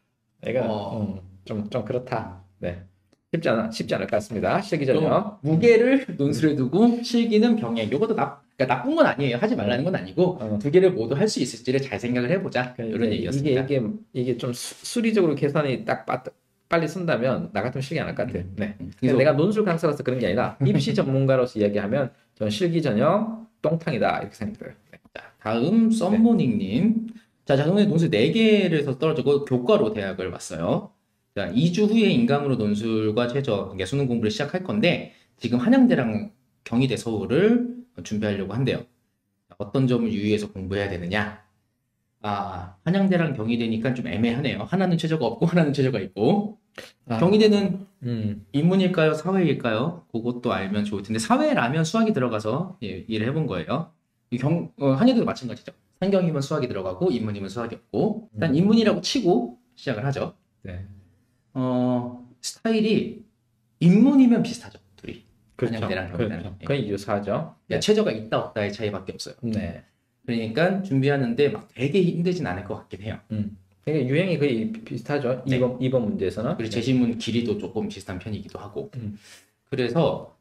Speaker 2: 얘가 좀 그렇다. 네. 쉽지 않을 것 같습니다. 실기 전형.
Speaker 1: 무게를 논술에 두고 실기는 병행. 이것도 그러니까 나쁜 건 아니에요. 하지 말라는 건 아니고 두 개를 모두 할 수 있을지를 잘 생각을 해보자. 이런 얘기였습니다.
Speaker 2: 이게 좀 수리적으로 계산이 딱 빨리 쓴다면 나 같으면 실기 안 할 것 같아요. 네.
Speaker 1: 그래서
Speaker 2: 내가 논술 강사라서 그런 게 아니라 입시 전문가로서 이야기하면 저는 실기 전형 똥탕이다 이렇게 생각해요. 네.
Speaker 1: 자, 다음 썸모닝님. 자, 오늘 논술 4개를 해서 떨어지고 교과로 대학을 왔어요. 자, 2주 후에 인강으로 논술과 최저 그러니까 수능 공부를 시작할 건데 지금 한양대랑 경희대 서울을 준비하려고 한대요. 어떤 점을 유의해서 공부해야 되느냐? 한양대랑 경희대니까 좀 애매하네요. 하나는 최저가 없고 하나는 최저가 있고. 경희대는 인문일까요? 사회일까요? 그것도 알면 좋을 텐데 사회라면 수학이 들어가서 일을 해본 거예요. 한양대도 마찬가지죠. 상경이면 수학이 들어가고 인문이면 수학이 없고 일단 인문이라고 치고 시작을 하죠.
Speaker 2: 네.
Speaker 1: 스타일이 인문이면 비슷하죠. 둘이.
Speaker 2: 그렇죠.
Speaker 1: 한양대랑 경희대는.
Speaker 2: 그렇죠. 거의 유사하죠.
Speaker 1: 네. 최저가 있다 없다의 차이밖에 없어요.
Speaker 2: 네.
Speaker 1: 그러니까 준비하는데 막 되게 힘들진 않을 것 같긴 해요.
Speaker 2: 그러니까 유형이 거의 비슷하죠.
Speaker 1: 네.
Speaker 2: 2번 문제에서는.
Speaker 1: 그리고 제시문 길이도 조금 비슷한 편이기도 하고. 그래서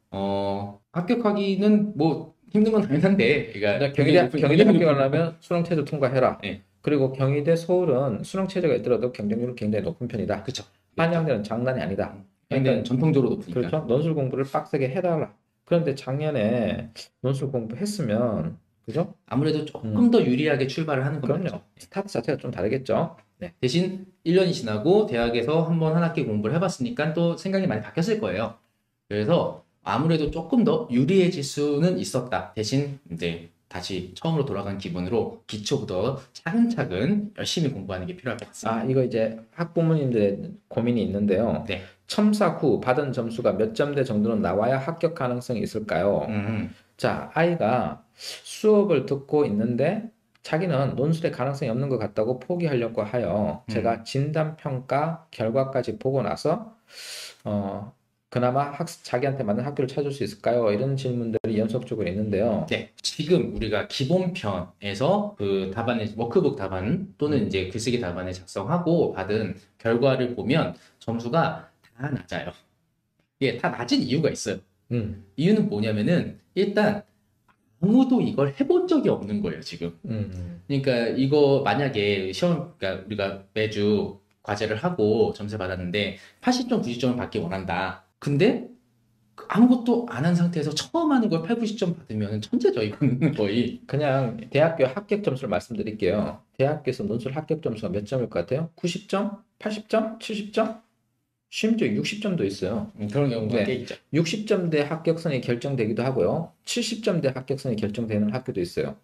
Speaker 1: 합격하기는 뭐 힘든 건 당연한데, 그러니까
Speaker 2: 경희대 합격하려면 수능 최저 통과해라.
Speaker 1: 네.
Speaker 2: 그리고 경희대 서울은 수능 최저가 있더라도 경쟁률은 굉장히 높은 편이다.
Speaker 1: 그렇죠.
Speaker 2: 한양대는 장난이 아니다.
Speaker 1: 그러니까 전통적으로 높으니까.
Speaker 2: 그렇죠. 논술 공부를 빡세게 해달라. 그런데 작년에 논술 공부했으면 그죠?
Speaker 1: 아무래도 조금 더 유리하게 출발을 하는 건
Speaker 2: 그럼요. 스타트 자체가 좀 다르겠죠. 네.
Speaker 1: 대신 1년이 지나고 대학에서 한번 한 학기 공부를 해봤으니까 또 생각이 많이 바뀌었을 거예요. 그래서 아무래도 조금 더 유리해질 수는 있었다. 대신 이제 다시 처음으로 돌아간 기분으로 기초부터 차근차근 열심히 공부하는 게 필요할 것 같습니다.
Speaker 2: 이거 이제 학부모님들의 고민이 있는데요.
Speaker 1: 네.
Speaker 2: 첨사 후 받은 점수가 몇 점대 정도는 나와야 합격 가능성이 있을까요? 자, 아이가 수업을 듣고 있는데 자기는 논술에 가능성이 없는 것 같다고 포기하려고 하여 제가 진단평가 결과까지 보고 나서 그나마 자기한테 맞는 학교를 찾을 수 있을까요? 이런 질문들이 연속적으로 있는데요.
Speaker 1: 네, 지금 우리가 기본편에서 그 답안의 워크북 답안 또는 이제 글쓰기 답안을 작성하고 받은 결과를 보면 점수가 다 낮아요. 이게 다 낮은 이유가 있어요. 이유는 뭐냐면은 일단 아무도 이걸 해본 적이 없는 거예요, 지금. 그러니까 이거 만약에 그러니까 우리가 매주 과제를 하고 점수 받았는데 80점, 90점을 받기 원한다. 근데 아무것도 안 한 상태에서 처음 하는 걸 8, 90점 받으면 천재죠, 이거는 거의.
Speaker 2: 그냥 대학교 합격 점수를 말씀드릴게요. 대학교에서 논술 합격 점수가 몇 점일 것 같아요? 90점? 80점? 70점? 심지어 60점도 있어요.
Speaker 1: 그런 경우가
Speaker 2: 네.
Speaker 1: 꽤 있죠.
Speaker 2: 60점대 합격선이 결정되기도 하고요. 70점대 합격선이 결정되는 학교도 있어요.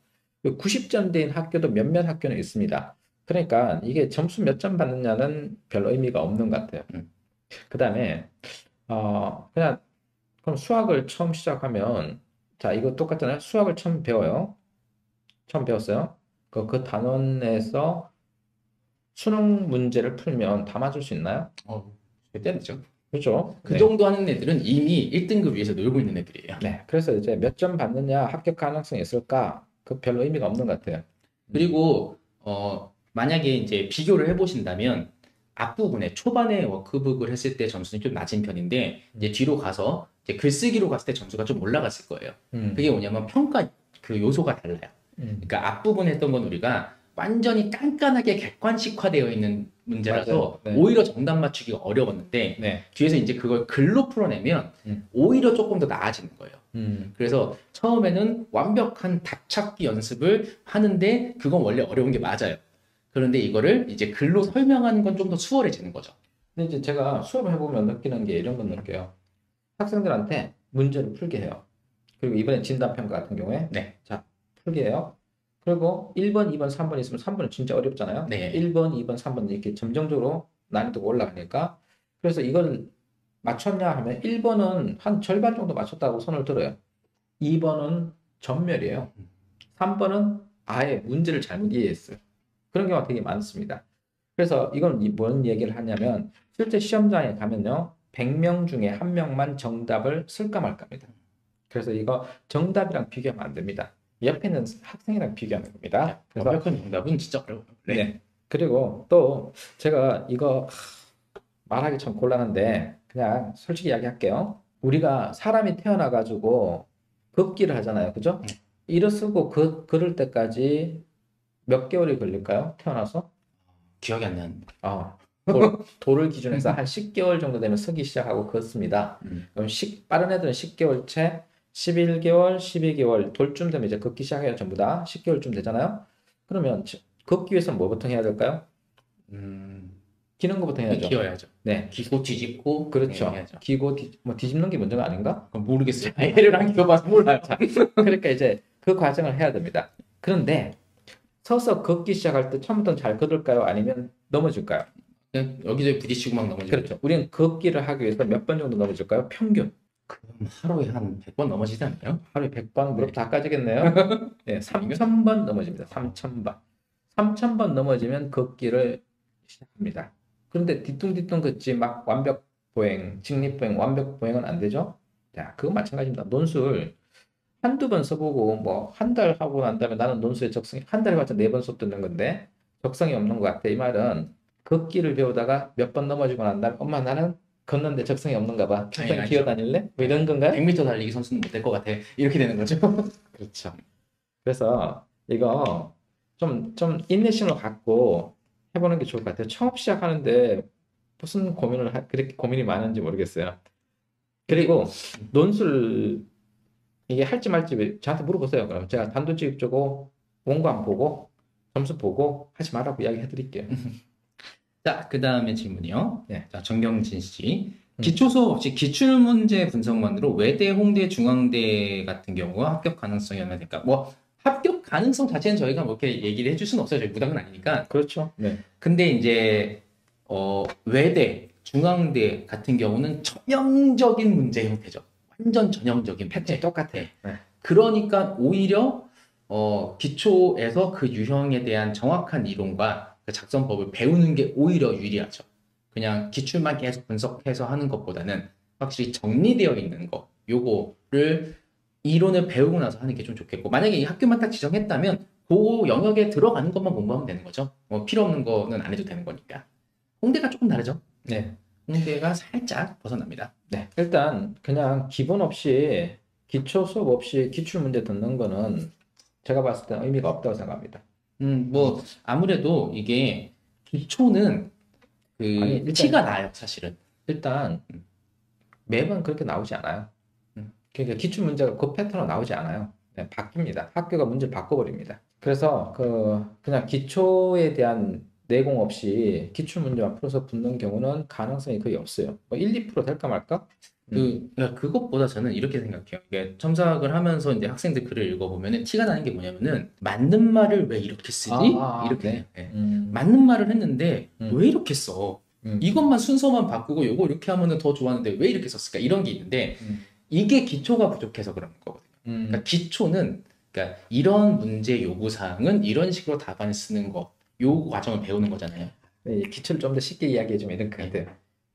Speaker 2: 90점대인 학교도 몇몇 학교는 있습니다. 그러니까 이게 점수 몇 점 받느냐는 별 의미가 없는 것 같아요. 그 다음에 그냥 그럼 수학을 처음 시작하면 자 이거 똑같잖아요. 수학을 처음 배워요. 처음 배웠어요. 그 단원에서 수능 문제를 풀면 다 맞을 수 있나요?
Speaker 1: 절대 안 되죠.
Speaker 2: 그렇죠.
Speaker 1: 그
Speaker 2: 네.
Speaker 1: 정도 하는 애들은 이미 1등급 위에서 놀고 있는 애들이에요.
Speaker 2: 네. 그래서 이제 몇 점 받느냐 합격 가능성이 있을까? 그 별로 의미가 없는 것 같아요.
Speaker 1: 그리고 만약에 이제 비교를 해보신다면 앞부분에 초반에 워크북을 했을 때 점수는 좀 낮은 편인데 이제 뒤로 가서 이제 글쓰기로 갔을 때 점수가 좀 올라갔을 거예요. 그게 뭐냐면 평가 그 요소가 달라요. 그러니까 앞부분에 했던 건 우리가 완전히 깐깐하게 객관식화되어 있는 문제라서
Speaker 2: 맞아요. 네.
Speaker 1: 오히려 정답 맞추기가 어려웠는데
Speaker 2: 네.
Speaker 1: 뒤에서 이제 그걸 글로 풀어내면 오히려 조금 더 나아지는 거예요. 그래서 처음에는 완벽한 답 찾기 연습을 하는데 그건 원래 어려운 게 맞아요. 그런데 이거를 이제 글로 설명하는 건 좀 더 수월해지는 거죠.
Speaker 2: 근데 이제 제가 수업을 해보면 느끼는 게 이런 건 느껴요. 학생들한테 문제를 풀게 해요. 그리고 이번에 진단평가 같은 경우에
Speaker 1: 네.
Speaker 2: 자 풀게 해요. 그리고 1번, 2번, 3번 있으면 3번은 진짜 어렵잖아요.
Speaker 1: 네.
Speaker 2: 1번, 2번, 3번 이렇게 점정적으로 난이도가 올라가니까 그래서 이걸 맞췄냐 하면 1번은 한 절반 정도 맞췄다고 손을 들어요. 2번은 전멸이에요. 3번은 아예 문제를 잘못 이해했어요. 그런 경우가 되게 많습니다. 그래서 이건 뭔 얘기를 하냐면 실제 시험장에 가면요. 100명 중에 1명만 정답을 쓸까 말까입니다. 그래서 이거 정답이랑 비교하면 안 됩니다. 옆에 있는 학생이랑 비교하는 겁니다. 그래서
Speaker 1: 완벽한 정답은 진짜 어려워요.
Speaker 2: 네. 그리고 또 제가 이거 말하기 참 곤란한데 그냥 솔직히 이야기할게요. 우리가 사람이 태어나가지고 걷기를 하잖아요. 그죠? 일어서고 걸을 때까지 몇 개월이 걸릴까요? 태어나서?
Speaker 1: 기억이 안 나는.
Speaker 2: 돌을 기준해서 한 10개월 정도 되면 서기 시작하고 걷습니다. 그럼 빠른 애들은 10개월 채 11개월, 12개월 돌쯤 되면 이제 걷기 시작해요. 전부 다 10개월쯤 되잖아요. 그러면 걷기 위해서 뭐부터 해야 될까요? 기는 것부터 해야죠.
Speaker 1: 기어야죠.
Speaker 2: 네.
Speaker 1: 기고 뒤집고.
Speaker 2: 그렇죠.
Speaker 1: 네, 해야죠.
Speaker 2: 기고 뒤집는 게 먼저가 아닌가?
Speaker 1: 모르겠어요. 애를 안 기어봐서 몰라요.
Speaker 2: 그러니까 이제 그 과정을 해야 됩니다. 그런데 서서 걷기 시작할 때 처음부터 잘 걸을까요? 아니면 넘어질까요?
Speaker 1: 그냥 여기저기 부딪히고 막 넘어지죠.
Speaker 2: 그렇죠. 우리는 걷기를 하기 위해서 몇 번 정도 넘어질까요? 평균.
Speaker 1: 그럼 하루에 한 100번 넘어지지 않나요?
Speaker 2: 하루에 100번 무릎 다 까지겠네요. 네, 3,000번 넘어집니다. 3,000번. 3,000번 넘어지면 걷기를 시작합니다. 그런데 뒤뚱뒤뚱 걷지 막 완벽 보행, 직립보행, 완벽 보행은 안 되죠? 자, 그건 마찬가지입니다. 논술 한두 번 써보고 뭐 한 달 하고 난 다음에 나는 논술에 적성이 한 달에 맞춰 4번 수업 듣는 건데 적성이 없는 것 같아. 이 말은 걷기를 배우다가 몇 번 넘어지고 난 다음에 엄마 나는 걷는데 적성이 없는가 봐. 평생
Speaker 1: 아니죠.
Speaker 2: 기어다닐래? 뭐 이런 건가요?
Speaker 1: 100m 달리기 선수는 못 될 것 같아. 이렇게 되는 거죠.
Speaker 2: 그렇죠. 그래서 이거 좀 인내심을 갖고 해보는 게 좋을 것 같아요. 처음 시작하는데 무슨 그렇게 고민이 많은지 모르겠어요. 그리고 논술 이게 할지 말지 저한테 물어보세요. 그럼 제가 단도직입 적으로 원고 보고 점수 보고 하지 말라고 이야기 해드릴게요.
Speaker 1: 자, 그 다음에 질문이요.
Speaker 2: 네.
Speaker 1: 자, 정경진 씨. 기초 수업 없이 기출문제 분석만으로 외대, 홍대, 중앙대 같은 경우가 합격 가능성이 얼마나 될까? 뭐 합격 가능성 자체는 저희가 뭐 이렇게 얘기를 해줄 수는 없어요. 저희 무당은 아니니까.
Speaker 2: 그렇죠. 네.
Speaker 1: 근데 이제 외대, 중앙대 같은 경우는 전형적인 문제 형태죠. 완전 전형적인
Speaker 2: 패턴이 똑같아요. 네.
Speaker 1: 그러니까 오히려 기초에서 그 유형에 대한 정확한 이론과 그 작성법을 배우는 게 오히려 유리하죠. 그냥 기출만 계속 분석해서 하는 것보다는 확실히 정리되어 있는 거, 요거를 이론을 배우고 나서 하는 게 좀 좋겠고, 만약에 이 학교만 딱 지정했다면 그 영역에 들어가는 것만 공부하면 되는 거죠. 필요 없는 거는 안 해도 되는 거니까. 홍대가 조금 다르죠.
Speaker 2: 네.
Speaker 1: 홍대가 살짝 벗어납니다.
Speaker 2: 네. 일단 그냥 기본 없이 기초 수업 없이 기출 문제 듣는 거는 제가 봤을 때 의미가 없다고 생각합니다.
Speaker 1: 뭐 아무래도 이게 기초는
Speaker 2: 아니,
Speaker 1: 티가 나요, 사실은.
Speaker 2: 일단 매번 그렇게 나오지 않아요. 그러니까 기출 문제가 그 패턴으로 나오지 않아요. 네, 바뀝니다. 학교가 문제를 바꿔버립니다. 그래서 그냥 기초에 대한 내공 없이 기출문제만 풀어서 붙는 경우는 가능성이 거의 없어요. 뭐 1, 2% 될까 말까?
Speaker 1: 그러니까 그것보다 저는 이렇게 생각해요. 이게 첨삭을 하면서 이제 학생들 글을 읽어보면은 티가 나는 게 뭐냐면은 맞는 말을 왜 이렇게 쓰지? 이렇게
Speaker 2: 네.
Speaker 1: 해요. 예. 맞는 말을 했는데 왜 이렇게 써?
Speaker 2: 음.
Speaker 1: 이것만 순서만 바꾸고 요거 이렇게 하면은 더 좋았는데 왜 이렇게 썼을까? 이런 게 있는데 이게 기초가 부족해서 그런 거거든요. 그러니까 기초는 그러니까 이런 문제 요구 사항은 이런 식으로 답안을 쓰는 거, 요 과정을 배우는 거잖아요.
Speaker 2: 네, 기초를 좀 더 쉽게 이야기해주면 이런 것 같아요.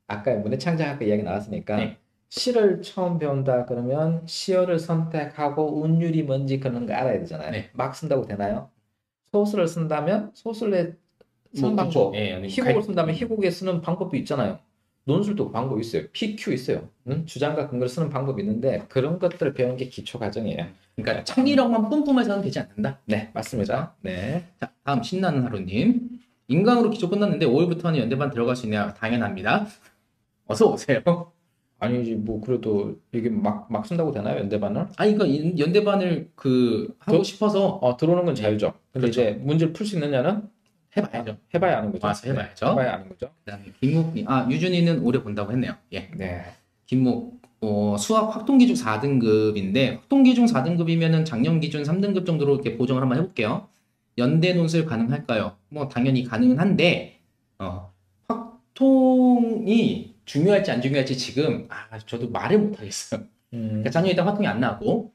Speaker 2: 아까 문해창작학과 이야기 나왔으니까
Speaker 1: 네.
Speaker 2: 시를 처음 배운다 그러면 시어를 선택하고 운율이 뭔지 그런 거 알아야 되잖아요.
Speaker 1: 네.
Speaker 2: 막 쓴다고 되나요? 소설을 쓴다면 소설의 쓰는
Speaker 1: 뭐 그쵸.
Speaker 2: 방법,
Speaker 1: 예, 아니,
Speaker 2: 희곡을 쓴다면 희곡에 쓰는 방법도 있잖아요. 논술도 방법이 있어요. PQ 있어요. 주장과 근거를 쓰는 방법이 있는데 그런 것들을 배우는 게 기초 과정이에요.
Speaker 1: 그러니까 창의력만 뿜뿜해서는 되지 않는다.
Speaker 2: 네, 맞습니다. 네.
Speaker 1: 자, 다음 신나는 하루님. 인강으로 기초 끝났는데 5월부터는 연대반 들어갈 수 있냐? 당연합니다. 어서 오세요.
Speaker 2: 아니지 뭐 그래도 이게 막 쓴다고 되나요 연대반을?
Speaker 1: 아니 그 연대반을 하고 싶어서
Speaker 2: 들어오는 건 자유죠. 근데
Speaker 1: 그렇죠.
Speaker 2: 이제 문제를 풀 수 있느냐는
Speaker 1: 해봐야죠.
Speaker 2: 해봐야 아는 거죠.
Speaker 1: 와서 해봐야죠.
Speaker 2: 네, 해봐야 아는 거죠.
Speaker 1: 그다음에 김묵님, 유준이는 오래 본다고 했네요. 예.
Speaker 2: 네.
Speaker 1: 김묵, 수학 확통기중 4등급인데 확통기중 4등급이면은 작년 기준 3등급 정도로 이렇게 보정을 한번 해볼게요. 연대 논술 가능할까요? 뭐 당연히 가능은 한데 확통이 중요할지 안 중요할지 지금 저도 말을 못 하겠어요. 그러니까 작년에 일단 확통이 안 나고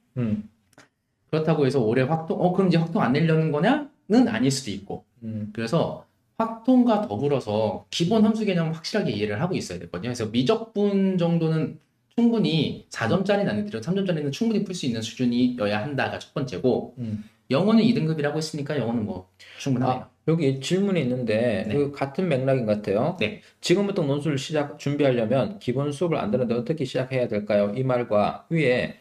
Speaker 1: 그렇다고 해서 올해 확통 그럼 이제 확통 안 내려는 거냐는 아닐 수도 있고 그래서 확통과 더불어서 기본 함수 개념 확실하게 이해를 하고 있어야 되거든요. 그래서 미적분 정도는 충분히 4점짜리는 아니더라도 3점짜리는 충분히 풀 수 있는 수준이어야 한다가 첫 번째고 영어는 2등급이라고 했으니까 영어는 뭐 충분하네요.
Speaker 2: 여기 질문이 있는데
Speaker 1: 네.
Speaker 2: 그 같은 맥락인 것 같아요.
Speaker 1: 네.
Speaker 2: 지금부터 논술을 준비하려면 기본 수업을 안 듣는데 어떻게 시작해야 될까요? 이 말과 위에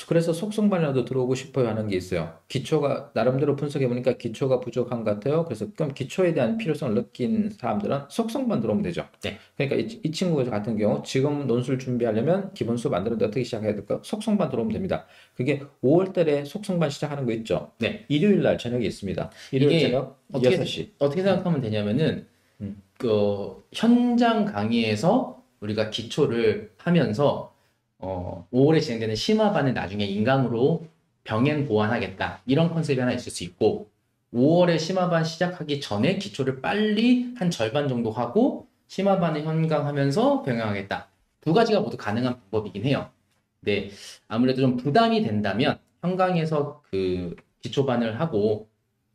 Speaker 2: 그래서 속성반이라도 들어오고 싶어요 하는 게 있어요. 기초가 나름대로 분석해 보니까 기초가 부족한 것 같아요. 그래서 그럼 기초에 대한 필요성을 느낀 사람들은 속성반 들어오면 되죠.
Speaker 1: 네.
Speaker 2: 그러니까 이 친구 같은 경우 지금 논술 준비하려면 기본 수업 안 듣는데 어떻게 시작해야 될까요? 속성반 들어오면 됩니다. 그게 5월달에 속성반 시작하는 거 있죠.
Speaker 1: 네.
Speaker 2: 일요일 날 저녁에 있습니다. 일요일
Speaker 1: 이게
Speaker 2: 저녁
Speaker 1: 어떻게
Speaker 2: 6시.
Speaker 1: 어떻게 생각하면 되냐면은 현장 강의에서 우리가 기초를 하면서 5월에 진행되는 심화반을 나중에 인강으로 병행 보완하겠다 이런 컨셉이 하나 있을 수 있고 5월에 심화반 시작하기 전에 기초를 빨리 한 절반 정도 하고 심화반을 현강하면서 병행하겠다 두 가지가 모두 가능한 방법이긴 해요. 근데 아무래도 좀 부담이 된다면 현강에서 그 기초반을 하고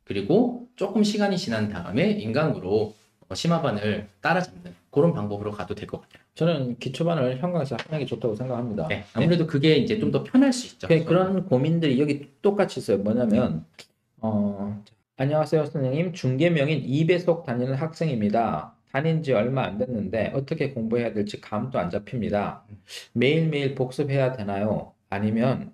Speaker 1: 그리고 조금 시간이 지난 다음에 인강으로 심화반을 따라잡는 그런 방법으로 가도 될 것 같아요.
Speaker 2: 저는 기초반을 현강에서 하는 게 좋다고 생각합니다.
Speaker 1: 네, 아무래도 그게 이제 좀 더 편할 수 있죠.
Speaker 2: 그런 고민들이 여기 똑같이 있어요. 뭐냐면 안녕하세요 선생님. 중개명인 2배속 다니는 학생입니다. 다닌 지 얼마 안 됐는데 어떻게 공부해야 될지 감도 안 잡힙니다. 매일매일 복습해야 되나요? 아니면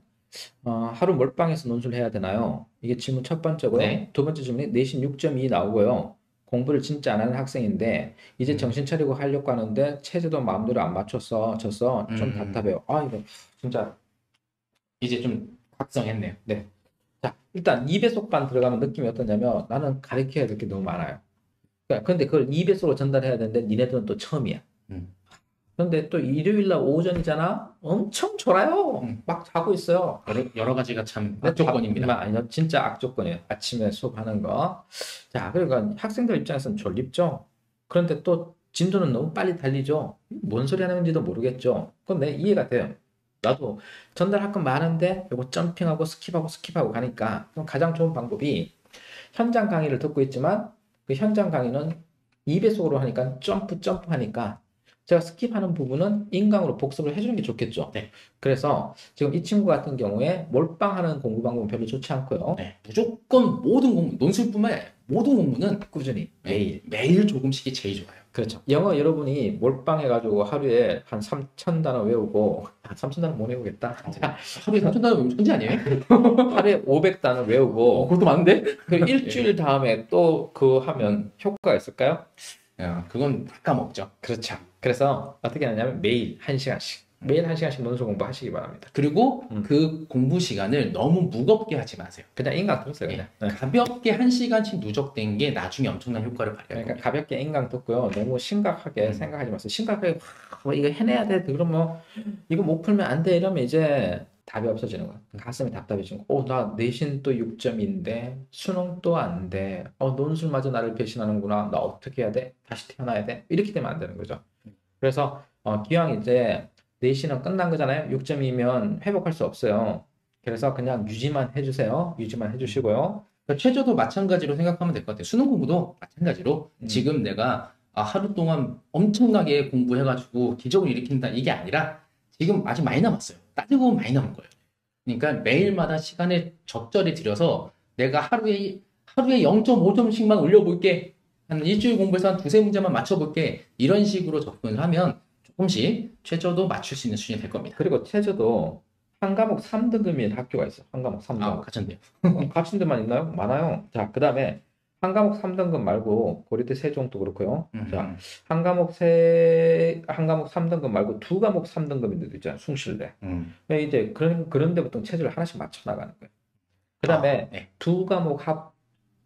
Speaker 2: 하루 몰빵해서 논술해야 되나요? 이게 질문 첫 번째고요.
Speaker 1: 네.
Speaker 2: 두 번째 질문이 내신 6.2 나오고요. 공부를 진짜 안 하는 학생인데 이제 정신 차리고 하려고 하는데 체제도 마음대로 안 맞춰서 져서 좀 답답해요. 이거 진짜
Speaker 1: 이제 좀 각성했네요.
Speaker 2: 네. 자, 일단 2배속반 들어가면 느낌이 어떠냐면 나는 가르쳐야 될 게 너무 많아요. 그런데 그걸 2배속으로 전달해야 되는데 니네들은 또 처음이야. 그런데 또 일요일 날 오전이잖아? 엄청 졸아요. 막 자고 있어요.
Speaker 1: 여러 가지가 참 악조건입니다.
Speaker 2: 아니요, 진짜 악조건이에요. 아침에 수업하는 거. 자, 그러니까 학생들 입장에서는 졸립죠? 그런데 또 진도는 너무 빨리 달리죠? 뭔 소리 하는 건지도 모르겠죠? 그건 내 이해가 돼요. 나도 전달할 건 많은데 이거 점핑하고 스킵하고 가니까 그럼 가장 좋은 방법이 현장 강의를 듣고 있지만 그 현장 강의는 2배속으로 하니까 점프 하니까 제가 스킵하는 부분은 인강으로 복습을 해주는 게 좋겠죠.
Speaker 1: 네.
Speaker 2: 그래서 지금 이 친구 같은 경우에 몰빵하는 공부 방법은 별로 좋지 않고요.
Speaker 1: 네, 무조건 모든 공부, 논술뿐만 아니라 모든 공부는
Speaker 2: 꾸준히
Speaker 1: 매일 조금씩이 제일 좋아요.
Speaker 2: 그렇죠. 영어 여러분이 몰빵해가지고 하루에 한 3,000단어 외우고 3,000단어 못 외우겠다.
Speaker 1: 하루에 3,000단어 외우면 천재 아니에요?
Speaker 2: 하루에 500단어 외우고
Speaker 1: 그것도 많은데?
Speaker 2: 그 일주일 다음에 또 그거 하면 효과가 있을까요?
Speaker 1: 그건 까먹죠.
Speaker 2: 그렇죠. 그래서 어떻게 하냐면 매일 1시간씩 매일 1시간씩 논술 공부하시기 바랍니다.
Speaker 1: 그리고 그 공부 시간을 너무 무겁게 하지 마세요.
Speaker 2: 그냥 인강 듣으세요. 그냥. 네.
Speaker 1: 가볍게 1시간씩 누적된 게 나중에 엄청난 효과를 발휘할
Speaker 2: 그러니까
Speaker 1: 겁니다.
Speaker 2: 가볍게 인강 듣고요. 너무 심각하게 생각하지 마세요. 심각하게 뭐 이거 해내야 돼. 그럼 뭐 이거 못 풀면 안 돼. 이러면 이제 답이 없어지는 거야. 가슴이 답답해지는 거. 나 내신 또 6점인데 수능 또 안 돼. 논술마저 나를 배신하는구나. 나 어떻게 해야 돼? 다시 태어나야 돼? 이렇게 되면 안 되는 거죠. 그래서 기왕 이제 내신은 끝난 거잖아요. 6점이면 회복할 수 없어요. 그래서 그냥 유지만 해주세요. 유지만 해주시고요.
Speaker 1: 그러니까 최저도 마찬가지로 생각하면 될 것 같아요. 수능 공부도 마찬가지로 지금 내가 하루 동안 엄청나게 공부해가지고 기적을 일으킨다 이게 아니라 지금 아직 많이 남았어요. 따지고 보면 많이 남은 거예요. 그러니까 매일마다 시간을 적절히 들여서 내가 하루에 0.5점씩만 올려볼게. 한 일주일 공부해서 한 두세 문제만 맞춰볼게. 이런 식으로 접근을 하면 조금씩 최저도 맞출 수 있는 수준이 될 겁니다.
Speaker 2: 그리고 최저도 한 과목 3등급인 학교가 있어요. 한 과목 3등급.
Speaker 1: 가천대요.
Speaker 2: 같은 데만 있나요? 많아요. 자, 그 다음에 한 과목 3등급 말고 고려대 세종도 그렇고요. 자, 한 과목 3등급 말고 두 과목 3등급인 데도 있잖아요. 숭실대. 이제 그런 데부터 체제를 하나씩 맞춰 나가는 거예요. 그 다음에
Speaker 1: 네.
Speaker 2: 두 과목 합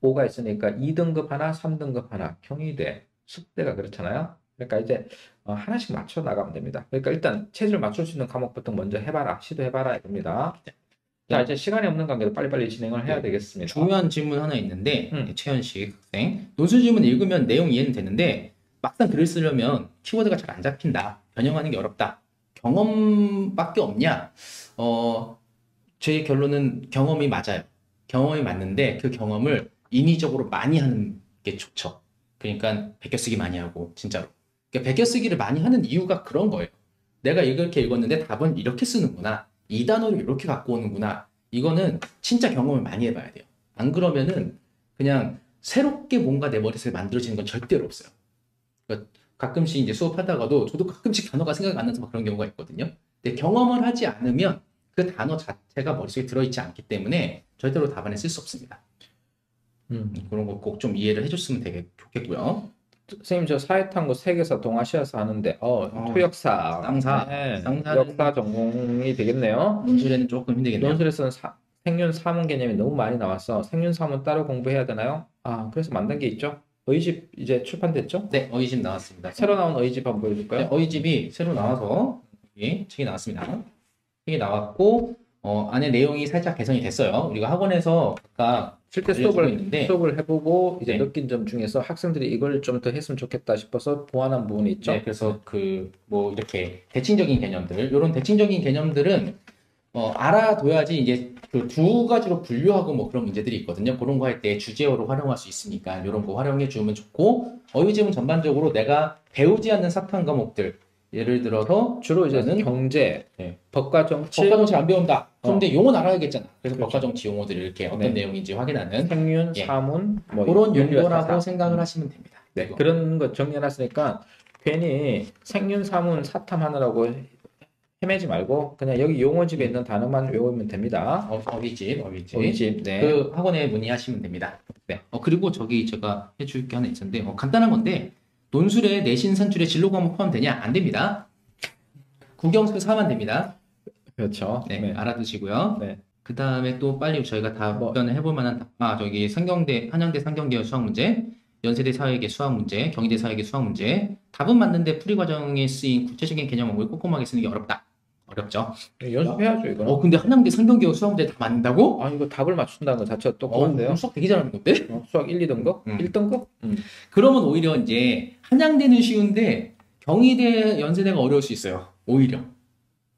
Speaker 2: 5가 있으니까 2등급 하나, 3등급 하나, 경희대, 숙대가 그렇잖아요. 그러니까 이제 하나씩 맞춰 나가면 됩니다. 그러니까 일단 체제를 맞출 수 있는 과목부터 먼저 해봐라, 시도해봐라 됩니다. 자, 이제 시간이 없는 관계로 빨리빨리 진행을 해야 되겠습니다.
Speaker 1: 중요한 질문 하나 있는데 최현식 학생 논술 질문 읽으면 내용 이해는 되는데 막상 글을 쓰려면 키워드가 잘 안 잡힌다. 변형하는 게 어렵다. 경험밖에 없냐? 제 결론은 경험이 맞아요. 경험이 맞는데 그 경험을 인위적으로 많이 하는 게 좋죠. 그러니까 베껴쓰기 많이 하고 진짜로. 그러니까 베껴쓰기를 많이 하는 이유가 그런 거예요. 내가 이렇게 읽었는데 답은 이렇게 쓰는구나. 이 단어를 이렇게 갖고 오는구나. 이거는 진짜 경험을 많이 해봐야 돼요. 안 그러면은 그냥 새롭게 뭔가 내 머릿속에 만들어지는 건 절대로 없어요. 그러니까 가끔씩 이제 수업하다가도 저도 가끔씩 단어가 생각이 안 나서 막 그런 경우가 있거든요. 근데 경험을 하지 않으면 그 단어 자체가 머릿속에 들어있지 않기 때문에 절대로 답안에 쓸 수 없습니다. 그런 거 꼭 좀 이해를 해줬으면 되게 좋겠고요.
Speaker 2: 선생님, 저 사회탐구 세계사 동아시아사 하는데 토역사,
Speaker 1: 쌍사,
Speaker 2: 역사 전공이 되겠네요.
Speaker 1: 논술에는 조금 힘들겠네요.
Speaker 2: 논술에서는 생윤 사문 개념이 너무 많이 나와서 생윤 사문 따로 공부해야 되나요? 그래서 만든 게 있죠. 어이집 이제 출판됐죠?
Speaker 1: 네, 어이집 나왔습니다.
Speaker 2: 새로 나온 어이집 한번 보여줄까요?
Speaker 1: 네, 어이집이 새로 나와서 여기 책이 나왔습니다. 책이 나왔고 안에 내용이 살짝 개선이 됐어요. 우리가 학원에서 각각
Speaker 2: 실제 수업을 해보고 이제 느낀 점 중에서 학생들이 이걸 좀 더 했으면 좋겠다 싶어서 보완한 부분이 있죠.
Speaker 1: 네, 그래서 뭐 이렇게 대칭적인 개념들, 이런 대칭적인 개념들은 알아둬야지 이제 그 두 가지로 분류하고 뭐 그런 문제들이 있거든요. 그런 거 할 때 주제어로 활용할 수 있으니까 이런 거 활용해 주면 좋고, 어휘집은 전반적으로 내가 배우지 않는 사탐 과목들, 예를 들어서
Speaker 2: 주로 이제 경제, 법과 정치
Speaker 1: 안 배운다. 그런데 용어는 알아야겠잖아. 그래서 그렇죠. 법과 정치 용어들이 이렇게 어떤 내용인지 확인하는
Speaker 2: 생윤, 사문, 뭐
Speaker 1: 그런 용도라고 생각을 하시면 됩니다.
Speaker 2: 네, 그런 거 정리해놨으니까 괜히 생윤, 사문, 사탐하느라고 헤매지 말고 그냥 여기 용어집에 있는 단어만 외우면 됩니다.
Speaker 1: 어휘집. 네. 그 학원에 문의하시면 됩니다. 네. 그리고 저기 제가 해줄 게 하나 있었는데 간단한 건데, 논술에 내신 산출에 진로 과목 포함되냐? 안 됩니다. 국영수 4만 됩니다.
Speaker 2: 그렇죠.
Speaker 1: 네, 알아두시고요.
Speaker 2: 네.
Speaker 1: 그 다음에 또 빨리 저희가 답변을 해볼 만한 저기 한양대 상경계열 수학 문제, 연세대 사회계 수학 문제, 경희대 사회계 수학 문제. 답은 맞는데 풀이 과정에 쓰인 구체적인 개념을 꼼꼼하게 쓰는 게 어렵죠.
Speaker 2: 연습해야죠, 이거.
Speaker 1: 근데 한양대 상경계열 수학 문제 다 맞는다고?
Speaker 2: 이거 답을 맞춘다는 거 자체가 똑똑한데요.
Speaker 1: 수학 되게 잘하는 건데?
Speaker 2: 수학 1, 2등급? 1등급?
Speaker 1: 그러면 오히려 이제 한양대는 쉬운데 경희대, 연세대가 어려울 수 있어요. 오히려.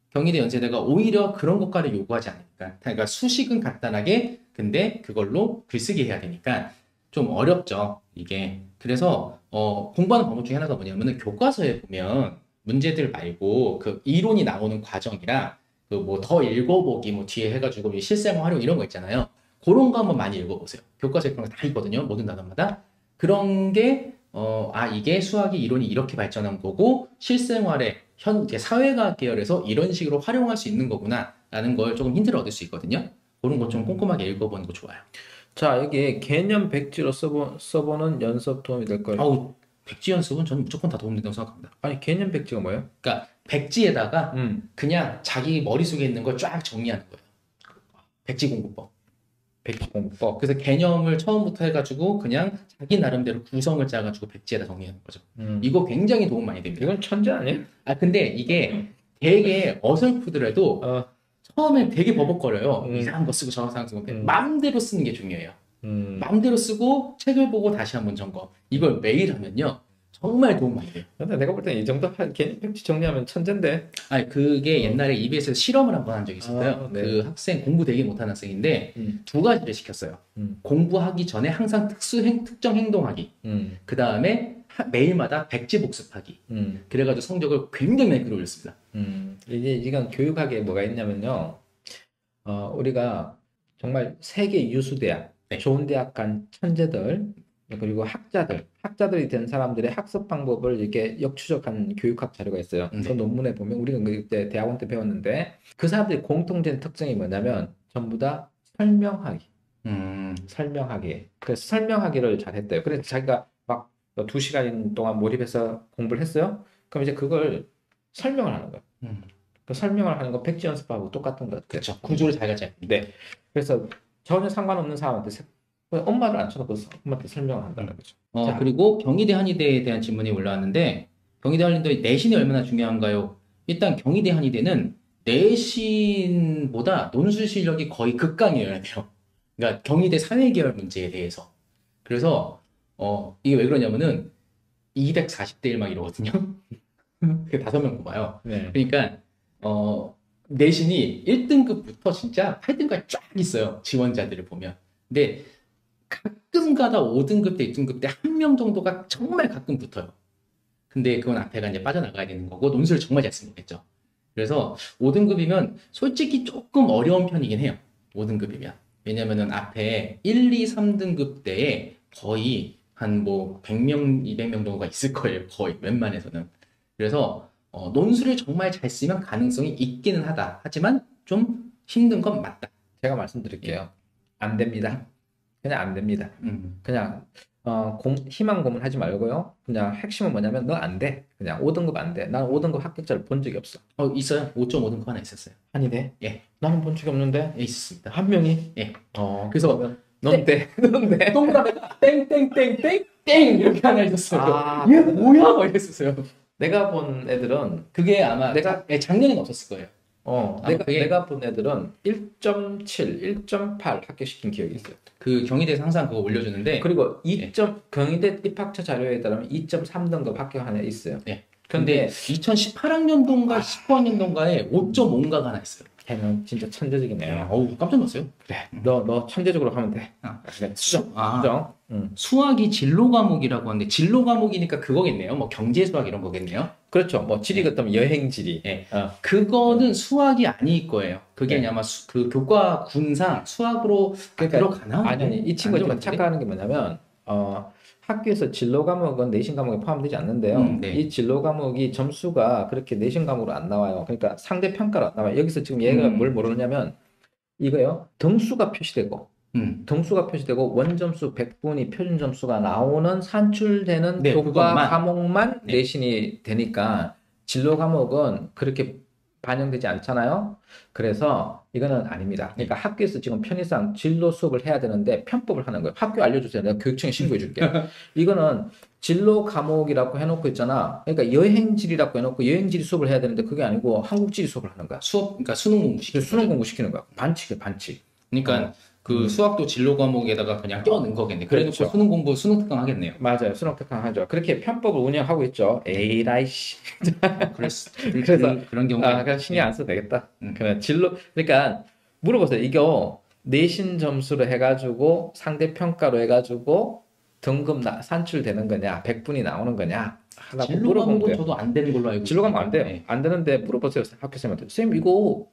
Speaker 1: 경희대, 연세대가 오히려 그런 것과를 요구하지 않으니까. 그러니까 수식은 간단하게, 근데 그걸로 글쓰기 해야 되니까 좀 어렵죠, 이게. 그래서 공부하는 방법 중에 하나가 뭐냐면은 교과서에 보면 문제들 말고 그 이론이 나오는 과정이랑 그 뭐 더 읽어보기 뭐 뒤에 해가지고 실생활 활용 이런 거 있잖아요. 그런 거 한번 많이 읽어보세요. 교과서에 그런 거 다 있거든요, 모든 단어마다. 그런 게 이게 수학이 이론이 이렇게 발전한 거고 실생활에 현재 사회과학 계열에서 이런 식으로 활용할 수 있는 거구나 라는 걸 조금 힌트를 얻을 수 있거든요. 그런 거 좀 꼼꼼하게 읽어보는 거 좋아요.
Speaker 2: 자, 여기 개념 백지로 써보는 연습 도움이 될 거예요.
Speaker 1: 백지 연습은 저는 무조건 다 도움된다고 생각합니다.
Speaker 2: 아니 개념 백지가 뭐예요?
Speaker 1: 그러니까 백지에다가
Speaker 2: 음.
Speaker 1: 그냥 자기 머릿속에 있는 걸 쫙 정리하는 거예요. 백지 공부법.
Speaker 2: 백지 공부법.
Speaker 1: 그래서 개념을 처음부터 해가지고 그냥 자기 나름대로 구성을 짜가지고 백지에다 정리하는 거죠. 이거 굉장히 도움 많이 됩니다.
Speaker 2: 이건 천재 아니에요?
Speaker 1: 아 근데 이게 되게 어설프더라도
Speaker 2: 어.
Speaker 1: 처음엔 되게 버벅거려요.
Speaker 2: 음.
Speaker 1: 이상한 거 쓰고 저상한 거 쓰고. 마음대로 쓰는 게 중요해요.
Speaker 2: 음.
Speaker 1: 마음대로 쓰고 책을 보고 다시 한번 점검. 이걸 매일 하면요. 정말 도움 많이 돼요.
Speaker 2: 근데 내가 볼 때는 이 정도 개념 백지 정리하면 천재인데.
Speaker 1: 아니 그게 옛날에 EBS에서 실험을 한 번 한 적이 있었어요.
Speaker 2: 아, 네.
Speaker 1: 그 학생 공부 되게 못하는 학생인데 두 가지를 시켰어요. 공부하기 전에 항상 특정 행동하기. 그 다음에 매일마다 백지 복습하기. 그래가지고 성적을 굉장히 많이 끌어올렸습니다.
Speaker 2: 이건 교육학에 뭐가 있냐면요. 우리가 정말 세계 유수 대학,
Speaker 1: 네.
Speaker 2: 좋은 대학 간 천재들, 그리고 학자들이 된 사람들의 학습 방법을 이렇게 역추적한 교육학 자료가 있어요.
Speaker 1: 네.
Speaker 2: 그 논문에 보면 우리가 그때 대학원 때 배웠는데 그 사람들의 공통된 특징이 뭐냐면 전부 다 설명하기. 설명하기. 그래서 설명하기를 잘했대요. 그래서 자기가 막 2시간 동안 몰입해서 공부를 했어요. 그럼 이제 그걸 설명을 하는 거예요. 그 설명을 하는 건 백지 연습하고 똑같은 것 같아요.
Speaker 1: 그렇죠. 구조를 잘 가져야 됩니다.
Speaker 2: 네. 그래서 전혀 상관없는 사람한테 엄마를 안 쳐놓고 엄마한테 설명을 한다는 거죠. 자.
Speaker 1: 그리고 경희대 한의대에 대한 질문이 올라왔는데 경희대 한의대 내신이 얼마나 중요한가요? 일단 경희대 한의대는 내신보다 논술 실력이 거의 극강이어야 돼요. 그러니까 경희대 사회계열 문제에 대해서. 그래서 이게 왜 그러냐면은 240대 1 막 이러거든요. 그 5명 뽑아요.
Speaker 2: 네.
Speaker 1: 그러니까 내신이 1등급부터 진짜 8등까지 쫙 있어요. 지원자들을 보면. 근데 가끔 가다 5등급 때 6등급 때 한 명 정도가 정말 가끔 붙어요. 근데 그건 앞에가 이제 빠져나가야 되는 거고 논술을 정말 잘 쓰는 거겠죠. 그래서 5등급이면 솔직히 조금 어려운 편이긴 해요. 5등급이면. 왜냐면은 앞에 1, 2, 3등급 때에 거의 한 뭐 100명, 200명 정도가 있을 거예요. 거의 웬만해서는. 그래서 논술을 정말 잘 쓰면 가능성이 있기는 하다. 하지만 좀 힘든 건 맞다.
Speaker 2: 제가 말씀드릴게요. 안 됩니다. 그냥 안 됩니다. 그냥 희망 고문하지 말고요. 그냥 핵심은 뭐냐면 너 안 돼. 그냥 5등급 안 돼. 나는 5등급 합격자를 본 적이 없어.
Speaker 1: 있어요. 5.5등급 하나 있었어요.
Speaker 2: 아니네.
Speaker 1: 예.
Speaker 2: 나는 본 적이 없는데.
Speaker 1: 예, 있었습니다.
Speaker 2: 한 명이.
Speaker 1: 예.
Speaker 2: 그래서 넌 돼. 넌 돼.
Speaker 1: 동그라미 땡땡땡땡땡 이렇게 하나 있었어요.
Speaker 2: 아,
Speaker 1: 얘 뭐야? 막 이랬었어요.
Speaker 2: 내가 본 애들은
Speaker 1: 그게 아마 작년에는 없었을 거예요.
Speaker 2: 내가 본 애들은 1.7, 1.8 합격시킨 기억이 있어요.
Speaker 1: 그 경희대에서 항상 그거 올려주는데
Speaker 2: 그리고 경희대 입학처 자료에 따르면 2.3등급 합격한 애 있어요.
Speaker 1: 네.
Speaker 2: 근데
Speaker 1: 2018학년도인가 19학년도인가에 5.5인가가 하나 있어요.
Speaker 2: 걔는 진짜 천재적이네요.
Speaker 1: 어우 깜짝 놀랐어요.
Speaker 2: 그래, 너 천재적으로 하면 돼. 그래, 수정.
Speaker 1: 수학이 진로 과목이라고 하는데 진로 과목이니까 그거겠네요. 뭐 경제 수학 이런 거겠네요.
Speaker 2: 그렇죠. 뭐 지리 같으면 여행 지리.
Speaker 1: 네. 그거는 수학이 아닐 거예요. 그게
Speaker 2: 네.
Speaker 1: 아마 그 교과 군상 수학으로 들어가나?
Speaker 2: 아니 이 친구가 지금 착각하는 게 뭐냐면 학교에서 진로 과목은 내신 과목에 포함되지 않는데요.
Speaker 1: 네.
Speaker 2: 이 진로 과목이 점수가 그렇게 내신 과목으로 안 나와요. 그러니까 상대 평가로 안 나와요. 여기서 지금 얘가 뭘 모르느냐면 이거요. 등수가 표시되고 원점수 100분이 표준 점수가 나오는 산출되는
Speaker 1: 네,
Speaker 2: 교과
Speaker 1: 그것만.
Speaker 2: 과목만 내신이 되니까 진로 과목은 그렇게 반영되지 않잖아요. 그래서 이거는 아닙니다. 그러니까 학교에서 지금 편의상 진로 수업을 해야 되는데 편법을 하는 거예요. 학교 알려주세요. 내가 교육청에 신고해 줄게. 이거는 진로 과목이라고 해놓고 있잖아. 그러니까 여행지리라고 해놓고 여행지리 수업을 해야 되는데 그게 아니고 한국지리 수업을 하는 거야.
Speaker 1: 그러니까 수능 공부 시키는
Speaker 2: 수능 공부 시키는 거야. 반칙이야, 반칙.
Speaker 1: 그러니까 그 수학도 진로 과목에다가 그냥 껴넣은 거겠네. 그래놓고
Speaker 2: 그렇죠.
Speaker 1: 수능 공부 수능 특강 하겠네요.
Speaker 2: 맞아요. 수능 특강 하죠. 그렇게 편법을 운영하고 있죠. 에이라이씨.
Speaker 1: 그래서 그런 경우가
Speaker 2: 그냥 신경 안 써도 되겠다. 그냥 그러니까 물어보세요. 이거 내신 점수로 해가지고 상대 평가로 해가지고 등급 산출되는 거냐, 100분이 나오는 거냐 하라고
Speaker 1: 진로
Speaker 2: 물어보면
Speaker 1: 과목은
Speaker 2: 돼요.
Speaker 1: 저도 안 되는 걸로 알고
Speaker 2: 진로 과목 안 돼요.
Speaker 1: 네.
Speaker 2: 안 되는데 물어보세요. 학교 쌤한테. 쌤 이거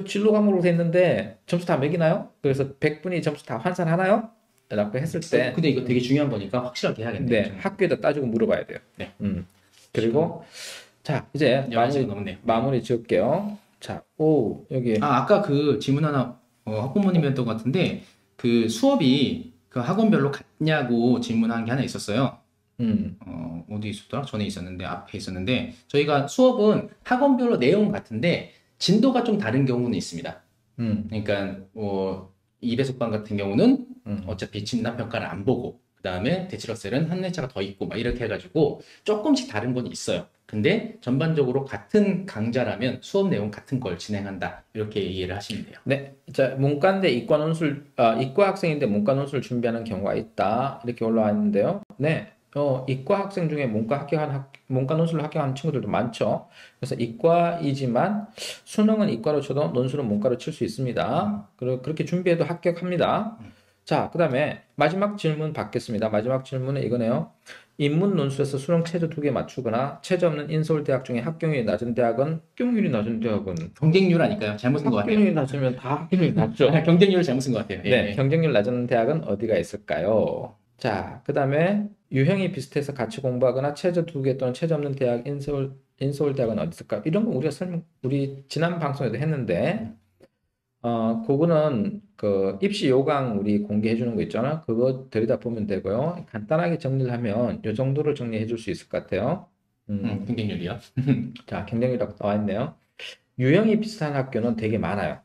Speaker 2: 진로 과목으로 됐는데 점수 다 매기나요? 그래서 100분이 점수 다 환산하나요? 라고 했을 때
Speaker 1: 근데 이거 되게 중요한 거니까 확실하게 해야겠네요.
Speaker 2: 네, 학교에다 따지고 물어봐야 돼요.
Speaker 1: 네.
Speaker 2: 그리고 자 이제
Speaker 1: 11시가 넘었네요.
Speaker 2: 마무리 지을게요. 자, 여기
Speaker 1: 아까 그 질문 하나 학부모님이었던 것 같은데 그 수업이 그 학원별로 같냐고 질문한 게 하나 있었어요. 어디 있었더라? 전에 있었는데, 앞에 있었는데, 저희가 수업은 학원별로 내용은 같은데, 진도가 좀 다른 경우는 있습니다. 그러니까, 2배속반 같은 경우는 어차피 진단평가를 안 보고, 그 다음에 대치러셀은 한 회차가 더 있고, 막 이렇게 해가지고, 조금씩 다른 건 있어요. 근데 전반적으로 같은 강좌라면 수업 내용 같은 걸 진행한다. 이렇게 이해를 하시면 돼요.
Speaker 2: 네. 자, 문과인데 이과 논술, 이과 학생인데 문과 논술을 준비하는 경우가 있다. 이렇게 올라와 있는데요. 네. 이과 학생 중에 문과 논술을 합격한 친구들도 많죠. 그래서 이과이지만 수능은 이과로 쳐도 논술은 문과로 칠 수 있습니다. 그렇게 준비해도 합격합니다. 자, 그 다음에 마지막 질문 받겠습니다. 마지막 질문은 이거네요. 인문 논술에서 수능 최저 2개 맞추거나 최저 없는 인서울대학 중에 합격률이 낮은 대학은
Speaker 1: 경쟁률 아닐까요? 잘못 쓴 것 같아요.
Speaker 2: 합격률이 낮으면 다 합격률이 낮죠.
Speaker 1: 경쟁률을 잘못 쓴 것 같아요. 예,
Speaker 2: 네,
Speaker 1: 예.
Speaker 2: 경쟁률 낮은 대학은 어디가 있을까요? 자, 그 다음에 유형이 비슷해서 같이 공부하거나 최저 2개 또는 최저 없는 대학 인서울대학은 어디 있을까? 이런 거 우리 지난 방송에도 했는데 그거는 그 입시 요강 우리 공개해 주는 거 있잖아. 그거 들여다 보면 되고요. 간단하게 정리를 하면 이 정도로 정리해 줄 수 있을 것 같아요.
Speaker 1: 경쟁률이요?
Speaker 2: 자, 경쟁률이라고 나와 있네요. 유형이 비슷한 학교는 되게 많아요.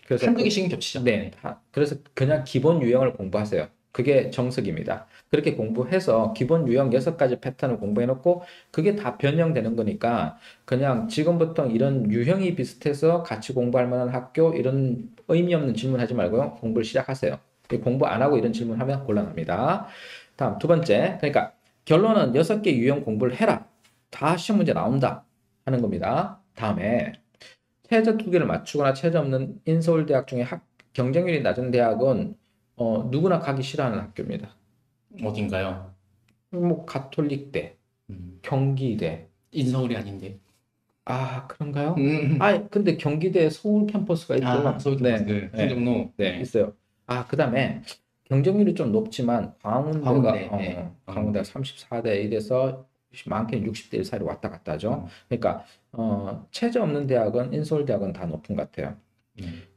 Speaker 2: 그래서
Speaker 1: 한두 개씩은 겹치죠.
Speaker 2: 네, 그래서 그냥 기본 유형을 공부하세요. 그게 정석입니다. 그렇게 공부해서 기본 유형 6가지 패턴을 공부해놓고 그게 다 변형되는 거니까 그냥 지금부터 이런 유형이 비슷해서 같이 공부할 만한 학교 이런 의미 없는 질문하지 말고요. 공부를 시작하세요. 공부 안 하고 이런 질문하면 곤란합니다. 다음 두 번째, 그러니까 결론은 6개 유형 공부를 해라. 다 시험 문제 나온다 하는 겁니다. 다음에 최저 2개를 맞추거나 최저 없는 인서울대학 중에 경쟁률이 낮은 대학은 누구나 가기 싫어하는 학교입니다.
Speaker 1: 어딘가요?
Speaker 2: 뭐 가톨릭대, 경기대.
Speaker 1: 인서울이 아닌데.
Speaker 2: 아, 그런가요?
Speaker 1: 음.
Speaker 2: 근데 경기대 서울 캠퍼스가 있죠.
Speaker 1: 서울 캠퍼스, 충정로.
Speaker 2: 네, 있어요. 그다음에 경쟁률이 좀 높지만
Speaker 1: 광운대,
Speaker 2: 광운대가 34대 1에서 많게는 60대 1 사이로 왔다 갔다 하죠. 그러니까 최저 없는 대학은 인서울대학은 다 높은 것 같아요.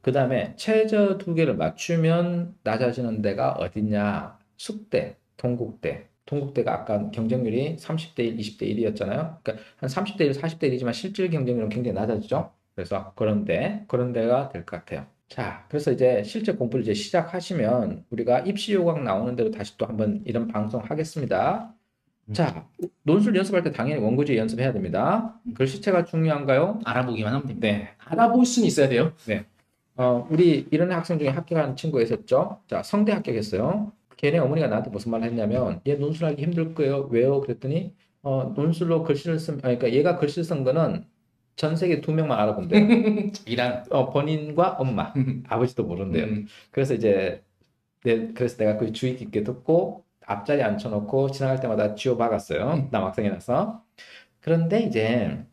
Speaker 2: 그 다음에 최저 2개를 맞추면 낮아지는 데가 어디냐? 숙대, 동국대. 동국대가 아까 경쟁률이 30대 1, 20대 1이었잖아요. 그러니까 한 30대 1, 40대 1이지만 실질 경쟁률은 굉장히 낮아지죠. 그래서 그런 데가 될 것 같아요. 자, 그래서 이제 실제 공부를 이제 시작하시면 우리가 입시 요강 나오는 대로 다시 또 한번 이런 방송 하겠습니다. 자, 논술 연습할 때 당연히 원고지 연습해야 됩니다. 글씨체가 중요한가요?
Speaker 1: 알아보기만 하면 됩니다.
Speaker 2: 네.
Speaker 1: 알아볼 수는 있어야 돼요.
Speaker 2: 네. 우리 이런 학생 중에 합격한 친구가 있었죠. 자, 성대 합격했어요. 걔네 어머니가 나한테 무슨 말을 했냐면 얘 논술하기 힘들 거예요. 왜요? 그랬더니 논술로 글씨를 그러니까 얘가 글씨를 쓴 거는 전 세계 2명만 알아본대요.
Speaker 1: 이랑
Speaker 2: 본인과 엄마, 아버지도 모른대요. 그래서 이제 그래서 내가 그 주의 깊게 듣고 앞자리에 앉혀놓고 지나갈 때마다 쥐어 박았어요. 남학생이 나서. 그런데 이제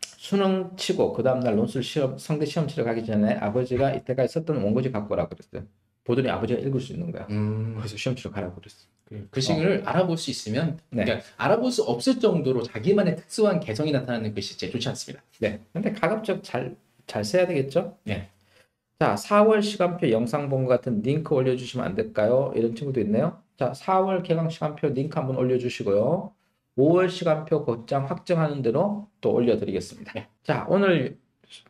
Speaker 2: 수능 치고 그 다음날 논술 성대 시험 치러 가기 전에 아버지가 이때까지 썼던 원고지 갖고 오라고 그랬어요. 보더니 아버지가 읽을 수 있는 거야. 그래서 시험 치러 가라고 그랬어.
Speaker 1: 글씨를 알아볼 수 있으면,
Speaker 2: 네.
Speaker 1: 그러니까 알아볼 수 없을 정도로 자기만의 특수한 개성이 나타나는 글씨체 좋지 않습니다.
Speaker 2: 네. 근데 가급적 잘 써야 되겠죠?
Speaker 1: 네.
Speaker 2: 자, 4월 시간표 영상 본 것 같은 링크 올려주시면 안 될까요? 이런 친구도 있네요. 자, 4월 개강 시간표 링크 한번 올려주시고요. 5월 시간표 곧장 확정하는 대로 또 올려드리겠습니다.
Speaker 1: 네.
Speaker 2: 자, 오늘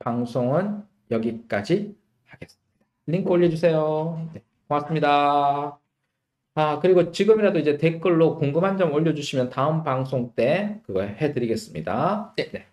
Speaker 2: 방송은 여기까지 하겠습니다. 링크 올려주세요. 네, 고맙습니다. 그리고 지금이라도 이제 댓글로 궁금한 점 올려주시면 다음 방송 때 그거 해드리겠습니다.
Speaker 1: 네.